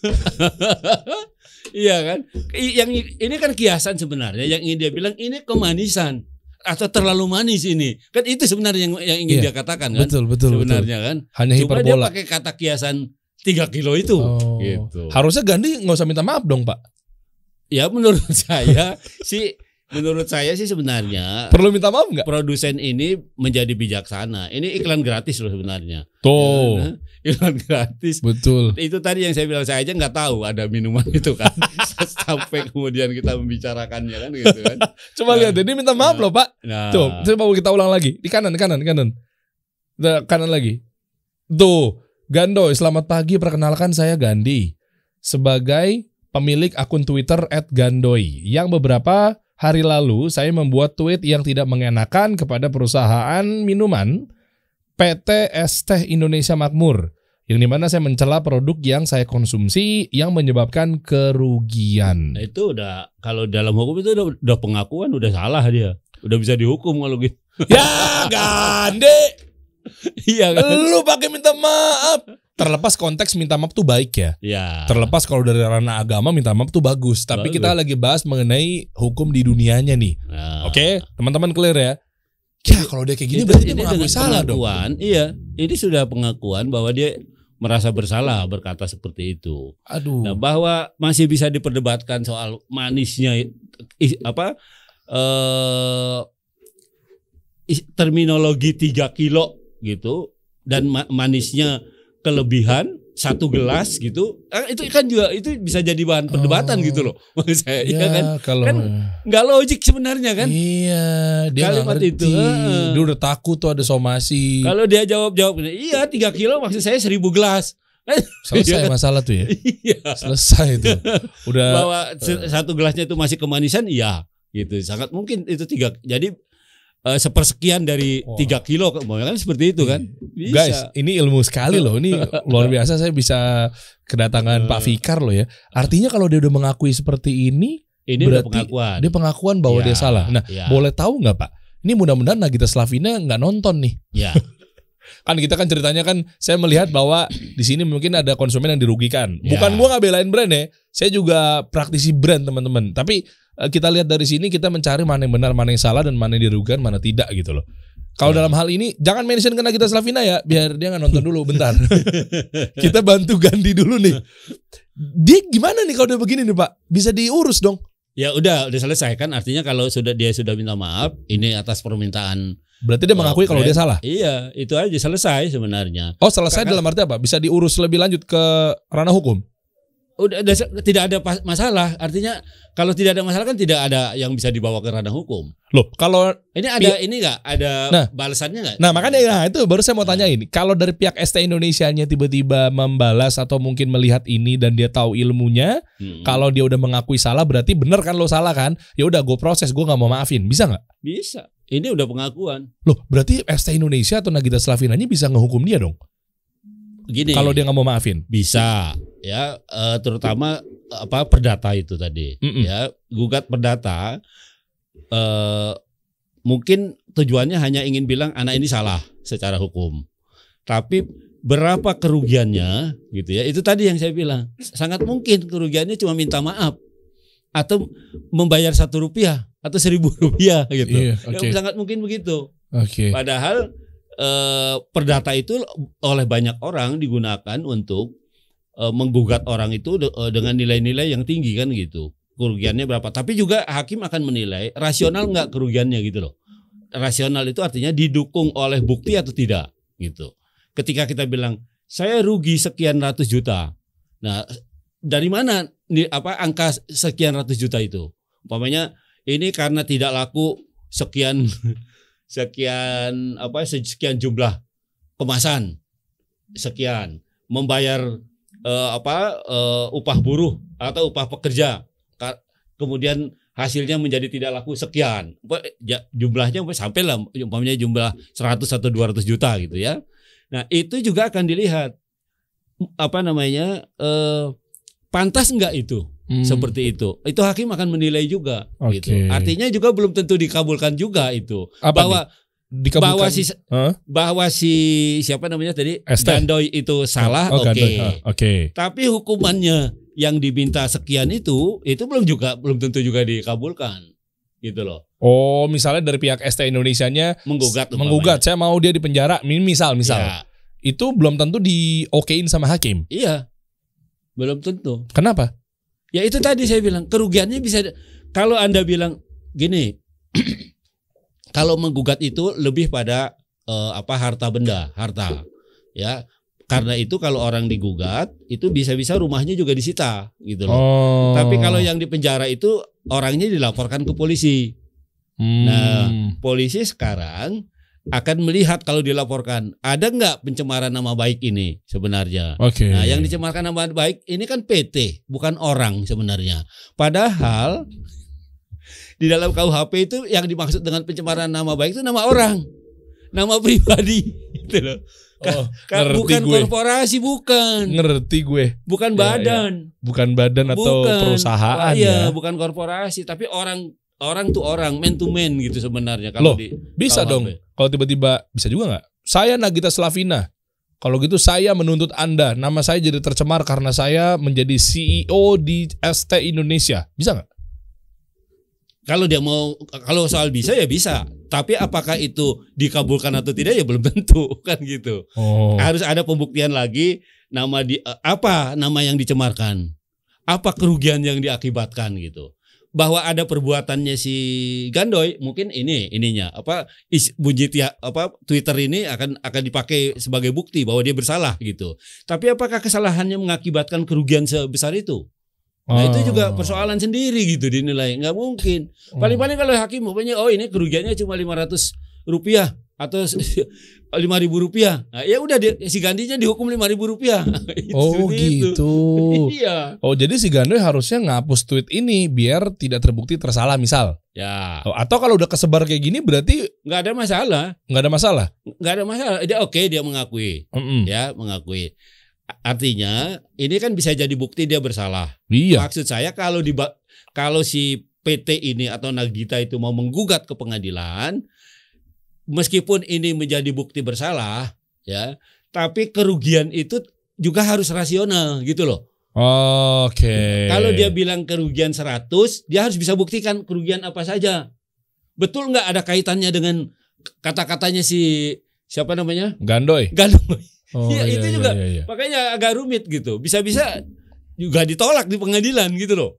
Speaker 2: Iya kan? Yang ini kan kiasan sebenarnya. Yang ingin dia bilang ini kemanisan atau terlalu manis ini. Kan itu sebenarnya yang ingin dia katakan kan?
Speaker 1: Betul.
Speaker 2: Sebenarnya kan.
Speaker 1: Hanya
Speaker 2: cuma
Speaker 1: hiperbola.
Speaker 2: dia pakai kata kiasan 3 kilo itu. Gitu.
Speaker 1: Harusnya Gandhi nggak usah minta maaf dong Pak.
Speaker 2: Ya menurut saya sih sebenarnya
Speaker 1: perlu minta maaf nggak?
Speaker 2: Produsen ini menjadi bijaksana. Ini iklan gratis loh sebenarnya.
Speaker 1: Tuh.
Speaker 2: Ya, iklan gratis.
Speaker 1: Betul.
Speaker 2: Itu tadi yang saya bilang, saya aja nggak tahu ada minuman itu kan. Sampai kemudian kita membicarakannya kan gitu kan.
Speaker 1: Coba lihat, ini minta maaf loh Pak. Tuh, coba kita ulang lagi. Di kanan. Kanan lagi. Tuh, Gandoy, selamat pagi. Perkenalkan saya Gandhi sebagai pemilik akun Twitter @gandoy yang beberapa hari lalu saya membuat tweet yang tidak mengenakan kepada perusahaan minuman PT Es Teh Indonesia Makmur, yang dimana saya mencela produk yang saya konsumsi yang menyebabkan kerugian.
Speaker 2: Nah, itu udah, kalau dalam hukum itu udah pengakuan, udah salah dia, udah bisa dihukum kalau gitu.
Speaker 1: Ya Gandhi,
Speaker 2: iya kan?
Speaker 1: lu pakai minta maaf. Terlepas konteks minta maaf tuh baik ya.
Speaker 2: Ya.
Speaker 1: Terlepas kalau dari ranah agama minta maaf tuh bagus. Tapi kita lagi bahas mengenai hukum di dunianya nih.
Speaker 2: Nah.
Speaker 1: Oke, teman-teman clear ya. Ya kalau dia kayak gini berarti dia mengakui salah dong.
Speaker 2: Iya, ini sudah pengakuan bahwa dia merasa bersalah berkata seperti itu.
Speaker 1: Aduh.
Speaker 2: Nah, bahwa masih bisa diperdebatkan soal manisnya terminologi 3 kilo gitu, dan manisnya kelebihan 1 gelas gitu, itu kan juga itu bisa jadi bahan perdebatan gitu loh. Maksud saya ya kan,
Speaker 1: kalau
Speaker 2: kan nggak logik sebenarnya kan.
Speaker 1: Iya, dia
Speaker 2: kalimat
Speaker 1: ngerti.
Speaker 2: itu.
Speaker 1: Dia udah takut tuh ada somasi.
Speaker 2: Kalau dia jawab iya 3 kilo maksud saya 1000 gelas.
Speaker 1: Selesai masalah tuh ya.
Speaker 2: Iya.
Speaker 1: Selesai itu. Udah
Speaker 2: bahwa 1 gelasnya itu masih kemanisan, iya gitu. Sangat mungkin itu 3. Jadi sepersekian dari 3 kilo kan seperti itu kan. Bisa.
Speaker 1: Guys, ini ilmu sekali loh. Ini luar biasa, saya bisa kedatangan Pak Fikar loh ya. Artinya kalau dia udah mengakui seperti ini berarti
Speaker 2: udah pengakuan.
Speaker 1: Dia pengakuan bahwa dia salah. Nah, boleh tahu nggak Pak? Ini mudah-mudahan Nagita Slavina nggak nonton nih.
Speaker 2: Ya.
Speaker 1: Kan kita kan ceritanya kan, saya melihat bahwa di sini mungkin ada konsumen yang dirugikan.
Speaker 2: Ya.
Speaker 1: Bukan gua nggak belain brand ya. Saya juga praktisi brand teman-teman. Tapi kita lihat dari sini, kita mencari mana yang benar, mana yang salah, dan mana yang dirugikan, mana tidak gitu loh. Kalau dalam hal ini jangan mention ke Nagita Slavina ya, biar dia nggak nonton dulu bentar. Kita bantu Gandhi dulu nih. Dia gimana nih kalau udah begini nih Pak? Bisa diurus dong.
Speaker 2: Ya udah selesai kan, artinya kalau dia sudah minta maaf, ini atas permintaan.
Speaker 1: Berarti dia mengakui kalau dia salah.
Speaker 2: Iya, itu aja selesai sebenarnya.
Speaker 1: Oh, selesai dalam arti apa? Bisa diurus lebih lanjut ke ranah hukum.
Speaker 2: Udah tidak ada masalah. Artinya kalau tidak ada masalah kan tidak ada yang bisa dibawa ke ranah hukum.
Speaker 1: Loh, kalau
Speaker 2: ini ada ini nggak ada balasannya nggak?
Speaker 1: Nah, makanya itu baru saya mau tanyain. Kalau dari pihak ST Indonesianya tiba-tiba membalas atau mungkin melihat ini dan dia tahu ilmunya, kalau dia udah mengakui salah berarti bener kan lo salah kan? Ya udah gue proses, gue nggak mau maafin. Bisa nggak?
Speaker 2: Bisa. Ini udah pengakuan.
Speaker 1: Loh, berarti ST Indonesia atau Nagita Slavinanya bisa ngehukum dia dong?
Speaker 2: Gini,
Speaker 1: kalau dia nggak mau maafin,
Speaker 2: bisa ya, terutama perdata itu tadi, ya gugat perdata, mungkin tujuannya hanya ingin bilang anak ini salah secara hukum, tapi berapa kerugiannya gitu ya, itu tadi yang saya bilang, sangat mungkin kerugiannya cuma minta maaf atau membayar Rp1 atau Rp1.000 gitu, sangat mungkin begitu. Padahal perdata itu oleh banyak orang digunakan untuk menggugat orang itu dengan nilai-nilai yang tinggi kan gitu. Kerugiannya berapa? Tapi juga hakim akan menilai rasional nggak kerugiannya gitu loh. Rasional itu artinya didukung oleh bukti atau tidak gitu. Ketika kita bilang saya rugi sekian ratus juta, nah dari mana nih angka sekian ratus juta itu? Umpamanya ini karena tidak laku sekian jumlah kemasan, sekian membayar upah buruh atau upah pekerja, kemudian hasilnya menjadi tidak laku sekian, jumlahnya sampai lah umpamanya jumlah 100 atau 200 juta gitu ya. Nah itu juga akan dilihat pantas enggak itu seperti itu hakim akan menilai juga gitu. Artinya juga belum tentu dikabulkan juga itu. Bahwa si siapa namanya tadi Gandoy itu salah, oke. Tapi hukumannya yang diminta sekian itu belum tentu juga dikabulkan gitu loh.
Speaker 1: Oh, misalnya dari pihak ST Indonesianya menggugat, saya mau dia dipenjara, misal ya. Itu belum tentu diokein sama hakim.
Speaker 2: Iya, belum tentu.
Speaker 1: Kenapa?
Speaker 2: Ya itu tadi saya bilang kerugiannya bisa, kalau Anda bilang gini, kalau menggugat itu lebih pada harta benda, ya. Karena itu kalau orang digugat itu bisa-bisa rumahnya juga disita gitu loh. Tapi kalau yang di penjara itu orangnya dilaporkan ke polisi. Nah, polisi sekarang akan melihat kalau dilaporkan ada nggak pencemaran nama baik ini sebenarnya. Nah, yang dicemarkan nama baik ini kan PT, bukan orang sebenarnya. Padahal di dalam KUHP itu yang dimaksud dengan pencemaran nama baik itu nama orang, nama pribadi gitu loh. Bukan gue. Korporasi, bukan.
Speaker 1: Ngerti gue.
Speaker 2: Bukan badan.
Speaker 1: Ya. Bukan badan atau perusahaan.
Speaker 2: Iya, bukan korporasi, tapi orang to orang, man to man gitu sebenarnya. Kalau
Speaker 1: bisa dong. Kalau tiba-tiba bisa juga nggak? Saya Nagita Slavina. Kalau gitu saya menuntut Anda, nama saya jadi tercemar karena saya menjadi CEO di ST Indonesia. Bisa nggak?
Speaker 2: Kalau dia mau, kalau soal bisa ya bisa. Tapi apakah itu dikabulkan atau tidak ya belum tentu kan gitu. Harus ada pembuktian lagi nama yang dicemarkan, apa kerugian yang diakibatkan gitu. Bahwa ada perbuatannya si Gandoy, mungkin ininya bunyi Twitter ini akan dipakai sebagai bukti bahwa dia bersalah gitu. Tapi apakah kesalahannya mengakibatkan kerugian sebesar itu? Nah itu juga persoalan sendiri gitu dinilai, nggak mungkin. Paling-paling kalau hakim pokoknya ini kerugiannya cuma 500 rupiah atau 5.000 rupiah. Nah, ya udah si gandinya dihukum 5.000 rupiah.
Speaker 1: Oh gitu.
Speaker 2: Iya.
Speaker 1: Oh jadi si Gandoy harusnya ngapus tweet ini biar tidak terbukti tersalah misal.
Speaker 2: Ya.
Speaker 1: Atau kalau udah kesebar kayak gini berarti
Speaker 2: nggak ada masalah.
Speaker 1: Nggak ada masalah.
Speaker 2: Nggak ada masalah. Dia mengakui. Ya mengakui. Artinya ini kan bisa jadi bukti dia bersalah.
Speaker 1: Iya.
Speaker 2: Maksud saya kalau si PT ini atau Nagita itu mau menggugat ke pengadilan, meskipun ini menjadi bukti bersalah, ya, tapi kerugian itu juga harus rasional gitu loh.
Speaker 1: Oke.
Speaker 2: Kalau dia bilang kerugian 100, dia harus bisa buktikan kerugian apa saja. Betul nggak ada kaitannya dengan kata-katanya si siapa namanya?
Speaker 1: Gandoy.
Speaker 2: Iya, itu juga makanya agak rumit gitu. Bisa-bisa juga ditolak di pengadilan gitu loh.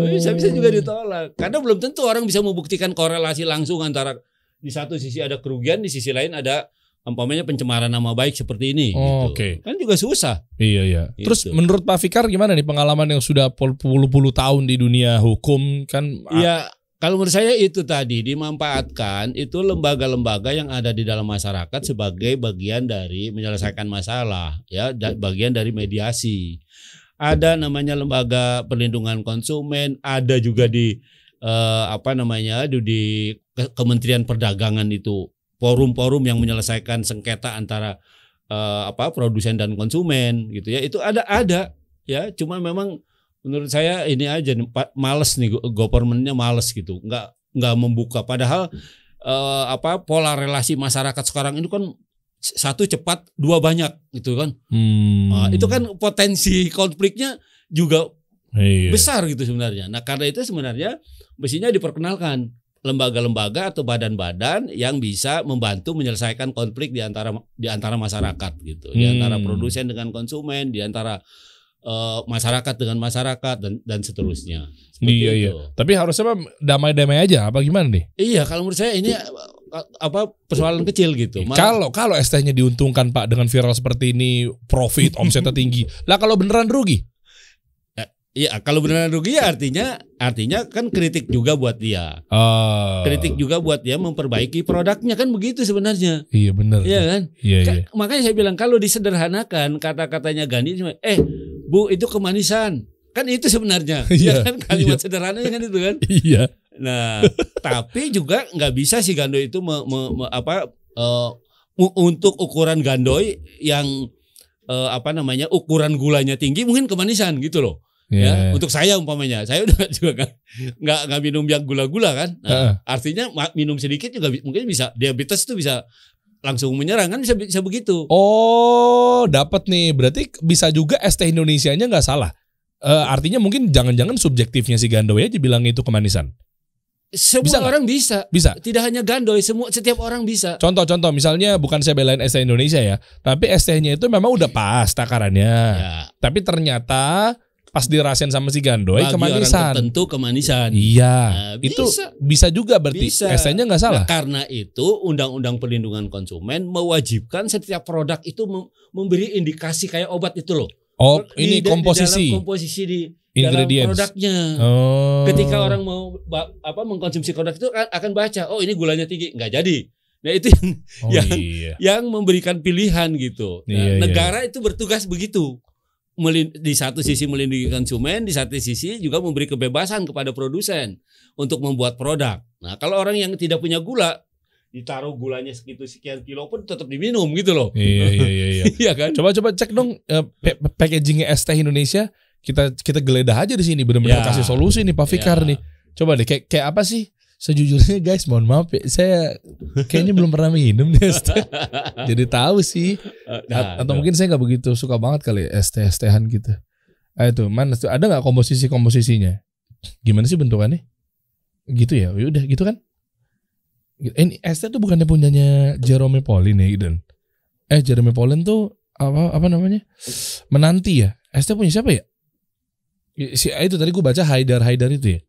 Speaker 2: Bisa-bisa juga ditolak. Karena belum tentu orang bisa membuktikan korelasi langsung antara di satu sisi ada kerugian, di sisi lain ada umpamanya pencemaran nama baik seperti ini. Gitu. Kan juga susah.
Speaker 1: Iya.
Speaker 2: Gitu.
Speaker 1: Terus menurut Pak Fikar gimana nih pengalaman yang sudah puluh-puluh tahun di dunia hukum kan?
Speaker 2: Iya. Kalau menurut saya itu tadi dimanfaatkan itu lembaga-lembaga yang ada di dalam masyarakat sebagai bagian dari menyelesaikan masalah, ya, bagian dari mediasi. Ada namanya lembaga perlindungan konsumen, ada juga di di Kementerian Perdagangan itu forum-forum yang menyelesaikan sengketa antara produsen dan konsumen gitu ya. Itu ada ya, cuma memang menurut saya ini aja males nih, governmentnya males gitu, nggak membuka. Padahal pola relasi masyarakat sekarang ini kan satu cepat, dua banyak gitu kan. Itu kan potensi konfliknya juga besar gitu sebenarnya. Nah karena itu sebenarnya mestinya diperkenalkan lembaga-lembaga atau badan-badan yang bisa membantu menyelesaikan konflik di antara masyarakat gitu, di antara produsen dengan konsumen, di antara masyarakat dengan masyarakat dan seterusnya.
Speaker 1: Iya. Tapi harusnya damai-damai aja apa gimana nih?
Speaker 2: Iya, kalau menurut saya ini persoalan kecil gitu.
Speaker 1: Kalau ST-nya diuntungkan Pak dengan viral seperti ini, profit, omsetnya tinggi. Lah kalau beneran rugi?
Speaker 2: Iya, kalau beneran rugi ya artinya kan kritik juga buat dia. Kritik juga buat dia memperbaiki produknya, kan begitu sebenarnya.
Speaker 1: Iya benar.
Speaker 2: Iya kan?
Speaker 1: Iya.
Speaker 2: Makanya saya bilang kalau disederhanakan kata-katanya Gandhi cuma Bu itu kemanisan. Kan itu sebenarnya.
Speaker 1: Iya
Speaker 2: kan kalimat sederhananya kan itu kan.
Speaker 1: Iya.
Speaker 2: Nah, tapi juga nggak bisa si Gandoy itu untuk ukuran Gandoy yang ukuran gulanya tinggi mungkin kemanisan gitu loh. Ya, untuk saya umpamanya, saya udah juga nggak minum yang gula-gula kan. Nah, artinya minum sedikit juga mungkin bisa diabetes itu bisa langsung menyerang kan, bisa begitu.
Speaker 1: Oh, dapat nih. Berarti bisa juga es teh Indonesianya nggak salah. Artinya mungkin jangan-jangan subjektifnya si Gandoy aja bilang itu kemanisan.
Speaker 2: Semua orang bisa. Tidak hanya Gandoy, setiap orang bisa.
Speaker 1: Contoh misalnya bukan saya belain es teh Indonesia ya, tapi es tehnya itu memang udah pas takarannya. Ya. Tapi ternyata pas dirasain sama si Gandoy kemanisan.
Speaker 2: Orang tertentu kemanisan.
Speaker 1: Iya. Nah, itu bisa juga berarti es tehnya nggak salah.
Speaker 2: Nah, karena itu Undang-Undang Perlindungan Konsumen mewajibkan setiap produk itu memberi indikasi kayak obat itu loh.
Speaker 1: Oh, ini komposisi.
Speaker 2: Di dalam komposisi di
Speaker 1: ingredients.
Speaker 2: Dalam produknya. Ketika orang mau mengkonsumsi produk itu akan baca, oh ini gulanya tinggi, nggak jadi. Nah itu yang memberikan pilihan gitu. Nah, negara itu bertugas begitu. Di satu sisi melindungi konsumen, di satu sisi juga memberi kebebasan kepada produsen untuk membuat produk. Nah, kalau orang yang tidak punya gula, ditaruh gulanya sekian kilo pun tetap diminum gitu loh.
Speaker 1: Iya.
Speaker 2: Iya kan?
Speaker 1: Coba cek dong packagingnya es teh Indonesia. Kita geledah aja di sini, benar-benar kasih solusi nih Pak Fikar nih. Coba deh kayak apa sih? Sejujurnya guys, mohon maaf ya, saya kayaknya belum pernah minum nih es teh. Jadi tahu sih. Atau mungkin saya nggak begitu suka banget kali es tehan gitu. Itu mana tuh, ada nggak komposisinya? Gimana sih bentukannya? Gitu ya, udah gitu kan? Ini es teh tuh bukannya punyanya Jerome Pauline ya, Iden? Jerome Pauline tuh apa namanya? Menanti ya. Es teh punya siapa ya? Itu tadi gue baca Haidar itu ya.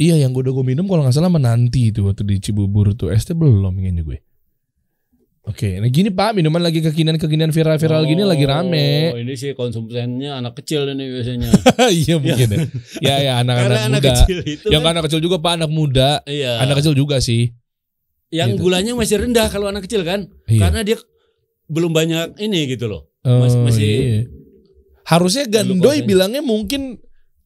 Speaker 1: Iya, yang gue minum kalau nggak salah Menanti itu waktu di Cibubur tuh, es teh belum kayaknya gue. Oke, nah gini Pak, minuman lagi kekinian viral gini lagi rame.
Speaker 2: Ini sih konsumennya anak kecil ini biasanya.
Speaker 1: Iya mungkin ya. Ya anak-anak muda. Anak kecil itu yang kan anak kecil juga Pak, anak muda. Iya. Anak kecil juga sih.
Speaker 2: Yang gitu. Gulanya masih rendah kalau anak kecil kan, karena dia belum banyak ini gitu loh. Masih.
Speaker 1: Iya. Harusnya Gandoy bilangnya mungkin.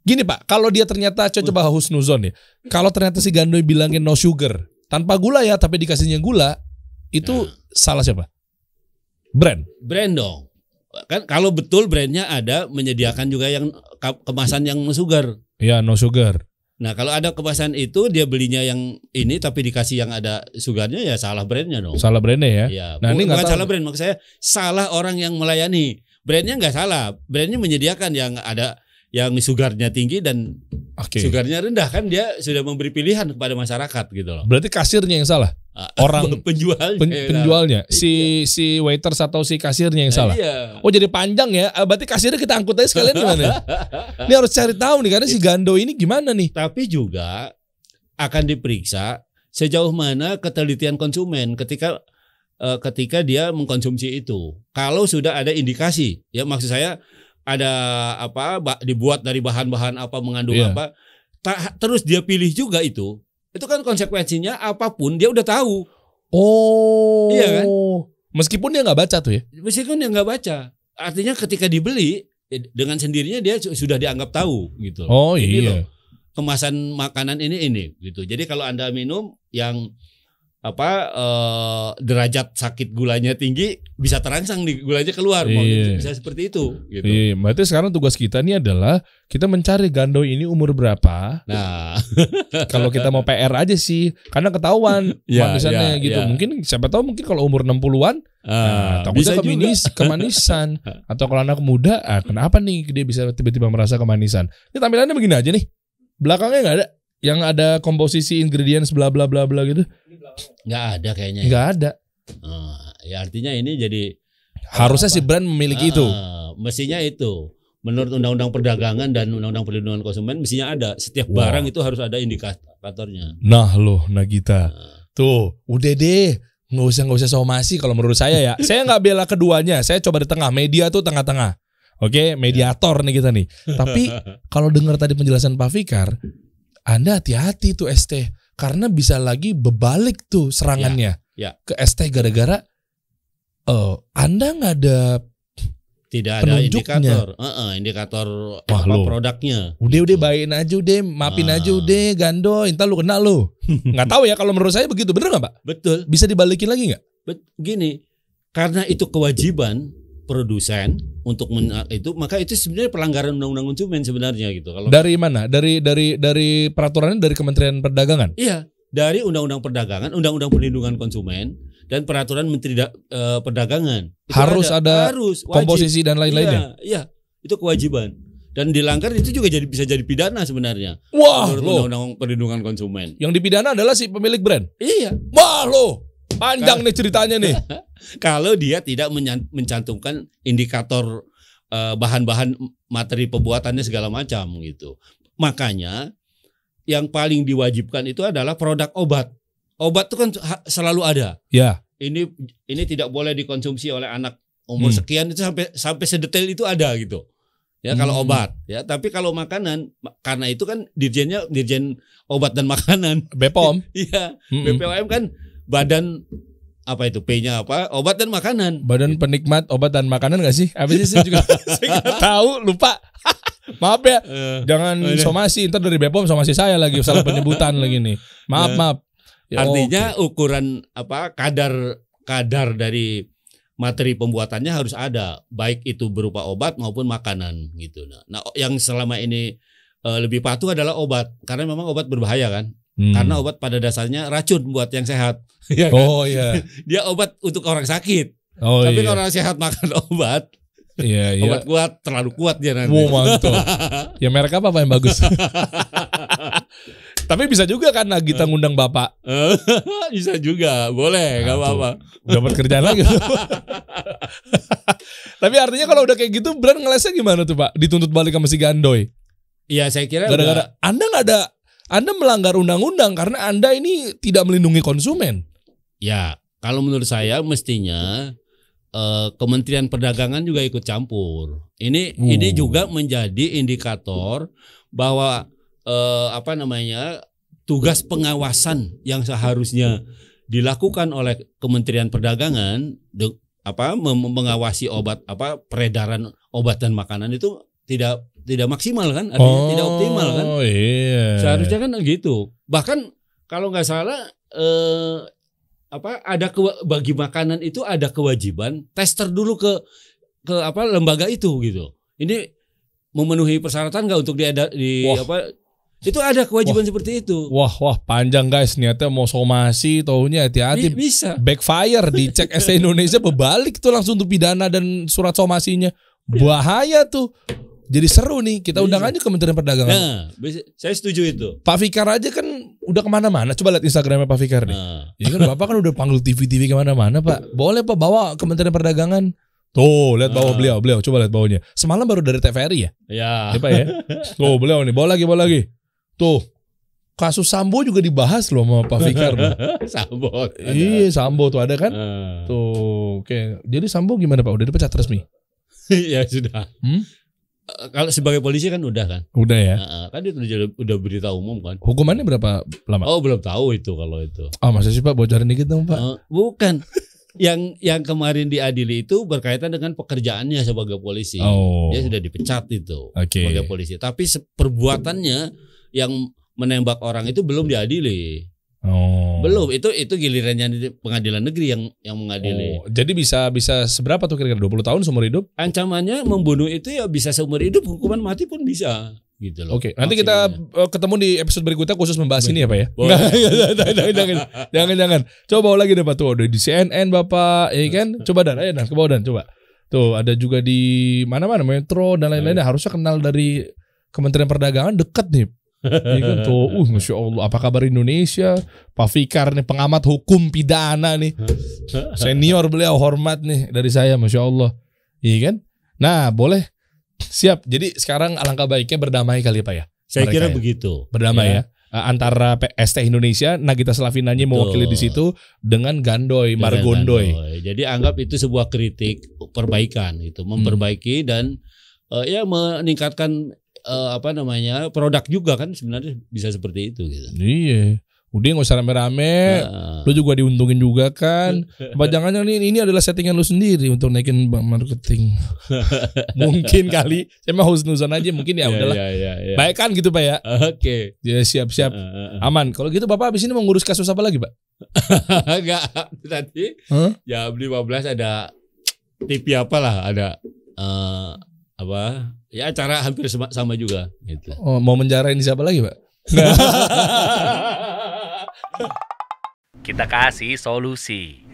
Speaker 1: Gini Pak, kalau dia ternyata coba husnuzon ya. Kalau ternyata si Gandoy bilangin no sugar, tanpa gula ya, tapi dikasihnya gula, itu salah siapa? Brand
Speaker 2: dong. Kan kalau betul brandnya ada menyediakan juga yang kemasan yang no sugar.
Speaker 1: Iya, no sugar.
Speaker 2: Nah, kalau ada kemasan itu dia belinya yang ini tapi dikasih yang ada sugarnya, ya salah brandnya dong.
Speaker 1: Salah brandnya ya.
Speaker 2: Ya, nah, ini bukan salah brand, maksud saya salah orang yang melayani. Brandnya nggak salah, brandnya menyediakan yang ada yang sugarnya tinggi dan sugarnya rendah, kan dia sudah memberi pilihan kepada masyarakat gitu loh.
Speaker 1: Berarti kasirnya yang salah, orang penjualnya, si waiters atau si kasirnya yang salah.
Speaker 2: Iya.
Speaker 1: Oh jadi panjang ya, berarti kasirnya kita angkut aja sekalian gimana? Ini harus cari tahu nih karena si Gandoy ini gimana nih.
Speaker 2: Tapi juga akan diperiksa sejauh mana ketelitian konsumen ketika dia mengkonsumsi itu. Kalau sudah ada indikasi, ya maksud saya ada dibuat dari bahan-bahan apa, mengandung apa, terus dia pilih juga itu kan konsekuensinya apapun dia udah tahu.
Speaker 1: Oh,
Speaker 2: iya kan?
Speaker 1: Meskipun dia nggak baca tuh ya?
Speaker 2: Meskipun dia nggak baca, artinya ketika dibeli dengan sendirinya dia sudah dianggap tahu gitu.
Speaker 1: Oh
Speaker 2: jadi
Speaker 1: iya.
Speaker 2: Loh, kemasan makanan ini gitu. Jadi kalau Anda minum yang derajat sakit gulanya tinggi, bisa terangsang di gulanya keluar, bisa seperti itu gitu.
Speaker 1: Iya, berarti sekarang tugas kita ini adalah kita mencari Gandoy ini umur berapa.
Speaker 2: Nah,
Speaker 1: kalau kita mau PR aja sih, karena ketahuan manisannya gitu. Mungkin siapa tahu mungkin kalau umur 60-an takutnya kemanisan. Atau kalau anak muda, kenapa nih dia bisa tiba-tiba merasa kemanisan. Ini tampilannya begini aja nih. Belakangnya nggak ada yang ada komposisi ingredients bla bla bla bla gitu.
Speaker 2: Nggak ada kayaknya.
Speaker 1: Nggak ada.
Speaker 2: Ya artinya ini jadi
Speaker 1: harusnya si brand memiliki itu.
Speaker 2: Mestinya itu. Menurut Undang-Undang Perdagangan dan Undang-Undang Perlindungan Konsumen mestinya ada. Setiap barang itu harus ada indikatornya.
Speaker 1: Nah loh Nagita. Tuh udah deh. Nggak usah somasi kalau menurut saya ya. Saya nggak bela keduanya. Saya coba di tengah. Media tuh tengah-tengah. Oke, mediator nih kita nih. Tapi kalau dengar tadi penjelasan Pak Fikar, Anda hati-hati tuh ST, karena bisa lagi berbalik tuh serangannya ke ST gara-gara Anda nggak ada
Speaker 2: indikator produknya.
Speaker 1: Udah bayain aja udah, maafin aja udah, gandoy, entar lu kena lu. Nggak tahu ya, kalau menurut saya begitu, bener nggak Pak?
Speaker 2: Betul.
Speaker 1: Bisa dibalikin lagi nggak?
Speaker 2: Gini, karena itu kewajiban produsen untuk maka itu sebenarnya pelanggaran undang-undang konsumen sebenarnya gitu. Kalau
Speaker 1: dari mana? Dari peraturannya dari Kementerian Perdagangan?
Speaker 2: Iya, dari undang-undang perdagangan, undang-undang perlindungan konsumen dan peraturan Menteri Perdagangan.
Speaker 1: Harus ada komposisi dan lain-lainnya.
Speaker 2: Iya, itu kewajiban. Dan dilanggar itu juga bisa jadi pidana sebenarnya.
Speaker 1: Wah,
Speaker 2: menurut undang-undang perlindungan konsumen.
Speaker 1: Yang dipidana adalah si pemilik brand.
Speaker 2: Iya.
Speaker 1: Wah, panjang nih ceritanya nih.
Speaker 2: Kalau dia tidak mencantumkan indikator bahan-bahan materi pembuatannya segala macam gitu. Makanya yang paling diwajibkan itu adalah produk obat. Obat itu kan selalu ada.
Speaker 1: Ya.
Speaker 2: Ini tidak boleh dikonsumsi oleh anak umur sekian, itu sampai sedetail itu ada gitu. Ya kalau obat ya, tapi kalau makanan, karena itu kan Dirjen Obat dan Makanan.
Speaker 1: BPOM.
Speaker 2: Iya. BPOM kan badan apa itu P-nya apa? Obat dan Makanan.
Speaker 1: Badan Penikmat Obat dan Makanan nggak sih? Apa sih saya juga saya nggak tahu, lupa. Maaf ya. Jangan somasi, ntar dari BPOM somasi saya lagi, salah penyebutan lagi nih. Maaf.
Speaker 2: Ya, artinya ukuran kadar dari materi pembuatannya harus ada, baik itu berupa obat maupun makanan gitu. Nah, yang selama ini lebih patuh adalah obat, karena memang obat berbahaya kan. Karena obat pada dasarnya racun buat yang sehat. Ya kan?
Speaker 1: Oh iya.
Speaker 2: Dia obat untuk orang sakit. Tapi kalau orang sehat makan obat, obat kuat, terlalu kuat dia nanti.
Speaker 1: Wow, mantap. Ya merek apa yang bagus? Tapi bisa juga kan kita ngundang Bapak.
Speaker 2: Bisa juga, boleh, nggak apa-apa.
Speaker 1: Dapat kerjaan lagi. Tapi artinya kalau udah kayak gitu, brand ngelesnya gimana tuh Pak? Dituntut balik sama si Gandoy?
Speaker 2: Iya, saya kira
Speaker 1: gara-gara Anda melanggar undang-undang karena Anda ini tidak melindungi konsumen.
Speaker 2: Ya, kalau menurut saya mestinya Kementerian Perdagangan juga ikut campur. Ini juga menjadi indikator bahwa tugas pengawasan yang seharusnya dilakukan oleh Kementerian Perdagangan mengawasi peredaran obat dan makanan itu tidak maksimal kan, artinya tidak optimal kan.
Speaker 1: Iya.
Speaker 2: Seharusnya kan gitu. Bahkan kalau nggak salah bagi makanan itu ada kewajiban tester dulu ke lembaga itu gitu. Ini memenuhi persyaratan nggak untuk itu ada kewajiban seperti itu.
Speaker 1: Wah panjang guys, niatnya mau somasi, taunya hati-hati
Speaker 2: bisa
Speaker 1: backfire, dicek ST Indonesia berbalik tuh langsung tuh pidana dan surat somasinya. Bahaya tuh. Jadi seru nih, kita undang aja Kementerian Perdagangan.
Speaker 2: Nah, saya setuju itu.
Speaker 1: Pak Fikar aja kan udah kemana-mana. Coba lihat Instagramnya Pak Fikar nih. Ya kan Bapak kan udah panggil TV kemana-mana Pak. Boleh Pak bawa Kementerian Perdagangan. Tuh lihat bawah beliau. Coba lihat bawahnya. Semalam baru dari TVRI ya?
Speaker 2: Ya
Speaker 1: Pak ya. Tuh beliau nih, bawa lagi. Tuh kasus Sambo juga dibahas loh sama Pak Fikar.
Speaker 2: Sambo.
Speaker 1: Iya Sambo tuh ada kan? Tuh oke. Jadi Sambo gimana Pak? Udah dipecat resmi?
Speaker 2: Ya sudah. Kalau sebagai polisi kan udah kan?
Speaker 1: Udah ya.
Speaker 2: Kan itu udah berita umum kan.
Speaker 1: Hukumannya berapa lama?
Speaker 2: Oh belum tahu itu kalau itu.
Speaker 1: Masa sih Pak, bocorin dikit dong Pak.
Speaker 2: Bukan. Yang kemarin diadili itu berkaitan dengan pekerjaannya sebagai polisi. Dia sudah dipecat itu sebagai polisi. Tapi perbuatannya yang menembak orang itu belum diadili. Belum, itu gilirannya di pengadilan negeri yang mengadili.
Speaker 1: Jadi bisa seberapa tuh kira-kira 20 tahun seumur hidup?
Speaker 2: Ancamannya membunuh itu ya bisa seumur hidup, hukuman mati pun bisa gitu loh.
Speaker 1: Oke, nanti kita ketemu di episode berikutnya khusus membahas ini ya Pak ya. Jangan. Coba bawa lagi deh Pak, tuh udah di CNN Bapak, ya kan? Coba ayo ke bawah coba. Tuh ada juga di mana-mana Metro dan lain-lainnya, harusnya kenal dari Kementerian Perdagangan, dekat nih. Iya kan tuh, Masya Allah, apa kabar Indonesia? Pak Fikar nih pengamat hukum pidana nih, senior beliau, hormat nih dari saya, Masya Allah. Iya kan? Nah boleh, siap. Jadi sekarang alangkah baiknya berdamai kali Pak ya.
Speaker 2: Saya kira begitu.
Speaker 1: Berdamai ya. Antara ST Indonesia, Nagita Slavinanya mewakili di situ dengan Gandoy, Margondoy.
Speaker 2: Jadi anggap itu sebuah kritik perbaikan, itu memperbaiki dan ya meningkatkan produk juga kan sebenarnya bisa seperti itu gitu.
Speaker 1: Iya. Udah nggak usah rame-rame, lu juga diuntungin juga kan. Apa jangan ini adalah settingan lu sendiri untuk naikin marketing. Mungkin kali, saya mah husnuzon aja mungkin ya udahlah.
Speaker 2: Ya.
Speaker 1: Baik kan gitu Pak ya?
Speaker 2: Oke.
Speaker 1: Ya siap-siap. Aman. Kalau gitu Bapak abis ini mau ngurus kasus apa lagi Pak?
Speaker 2: Enggak, nanti jam 15 ada TV apalah, ada ya acara hampir sama juga gitu.
Speaker 1: Oh, mau menjarain siapa lagi Pak?
Speaker 3: Kita kasih solusi.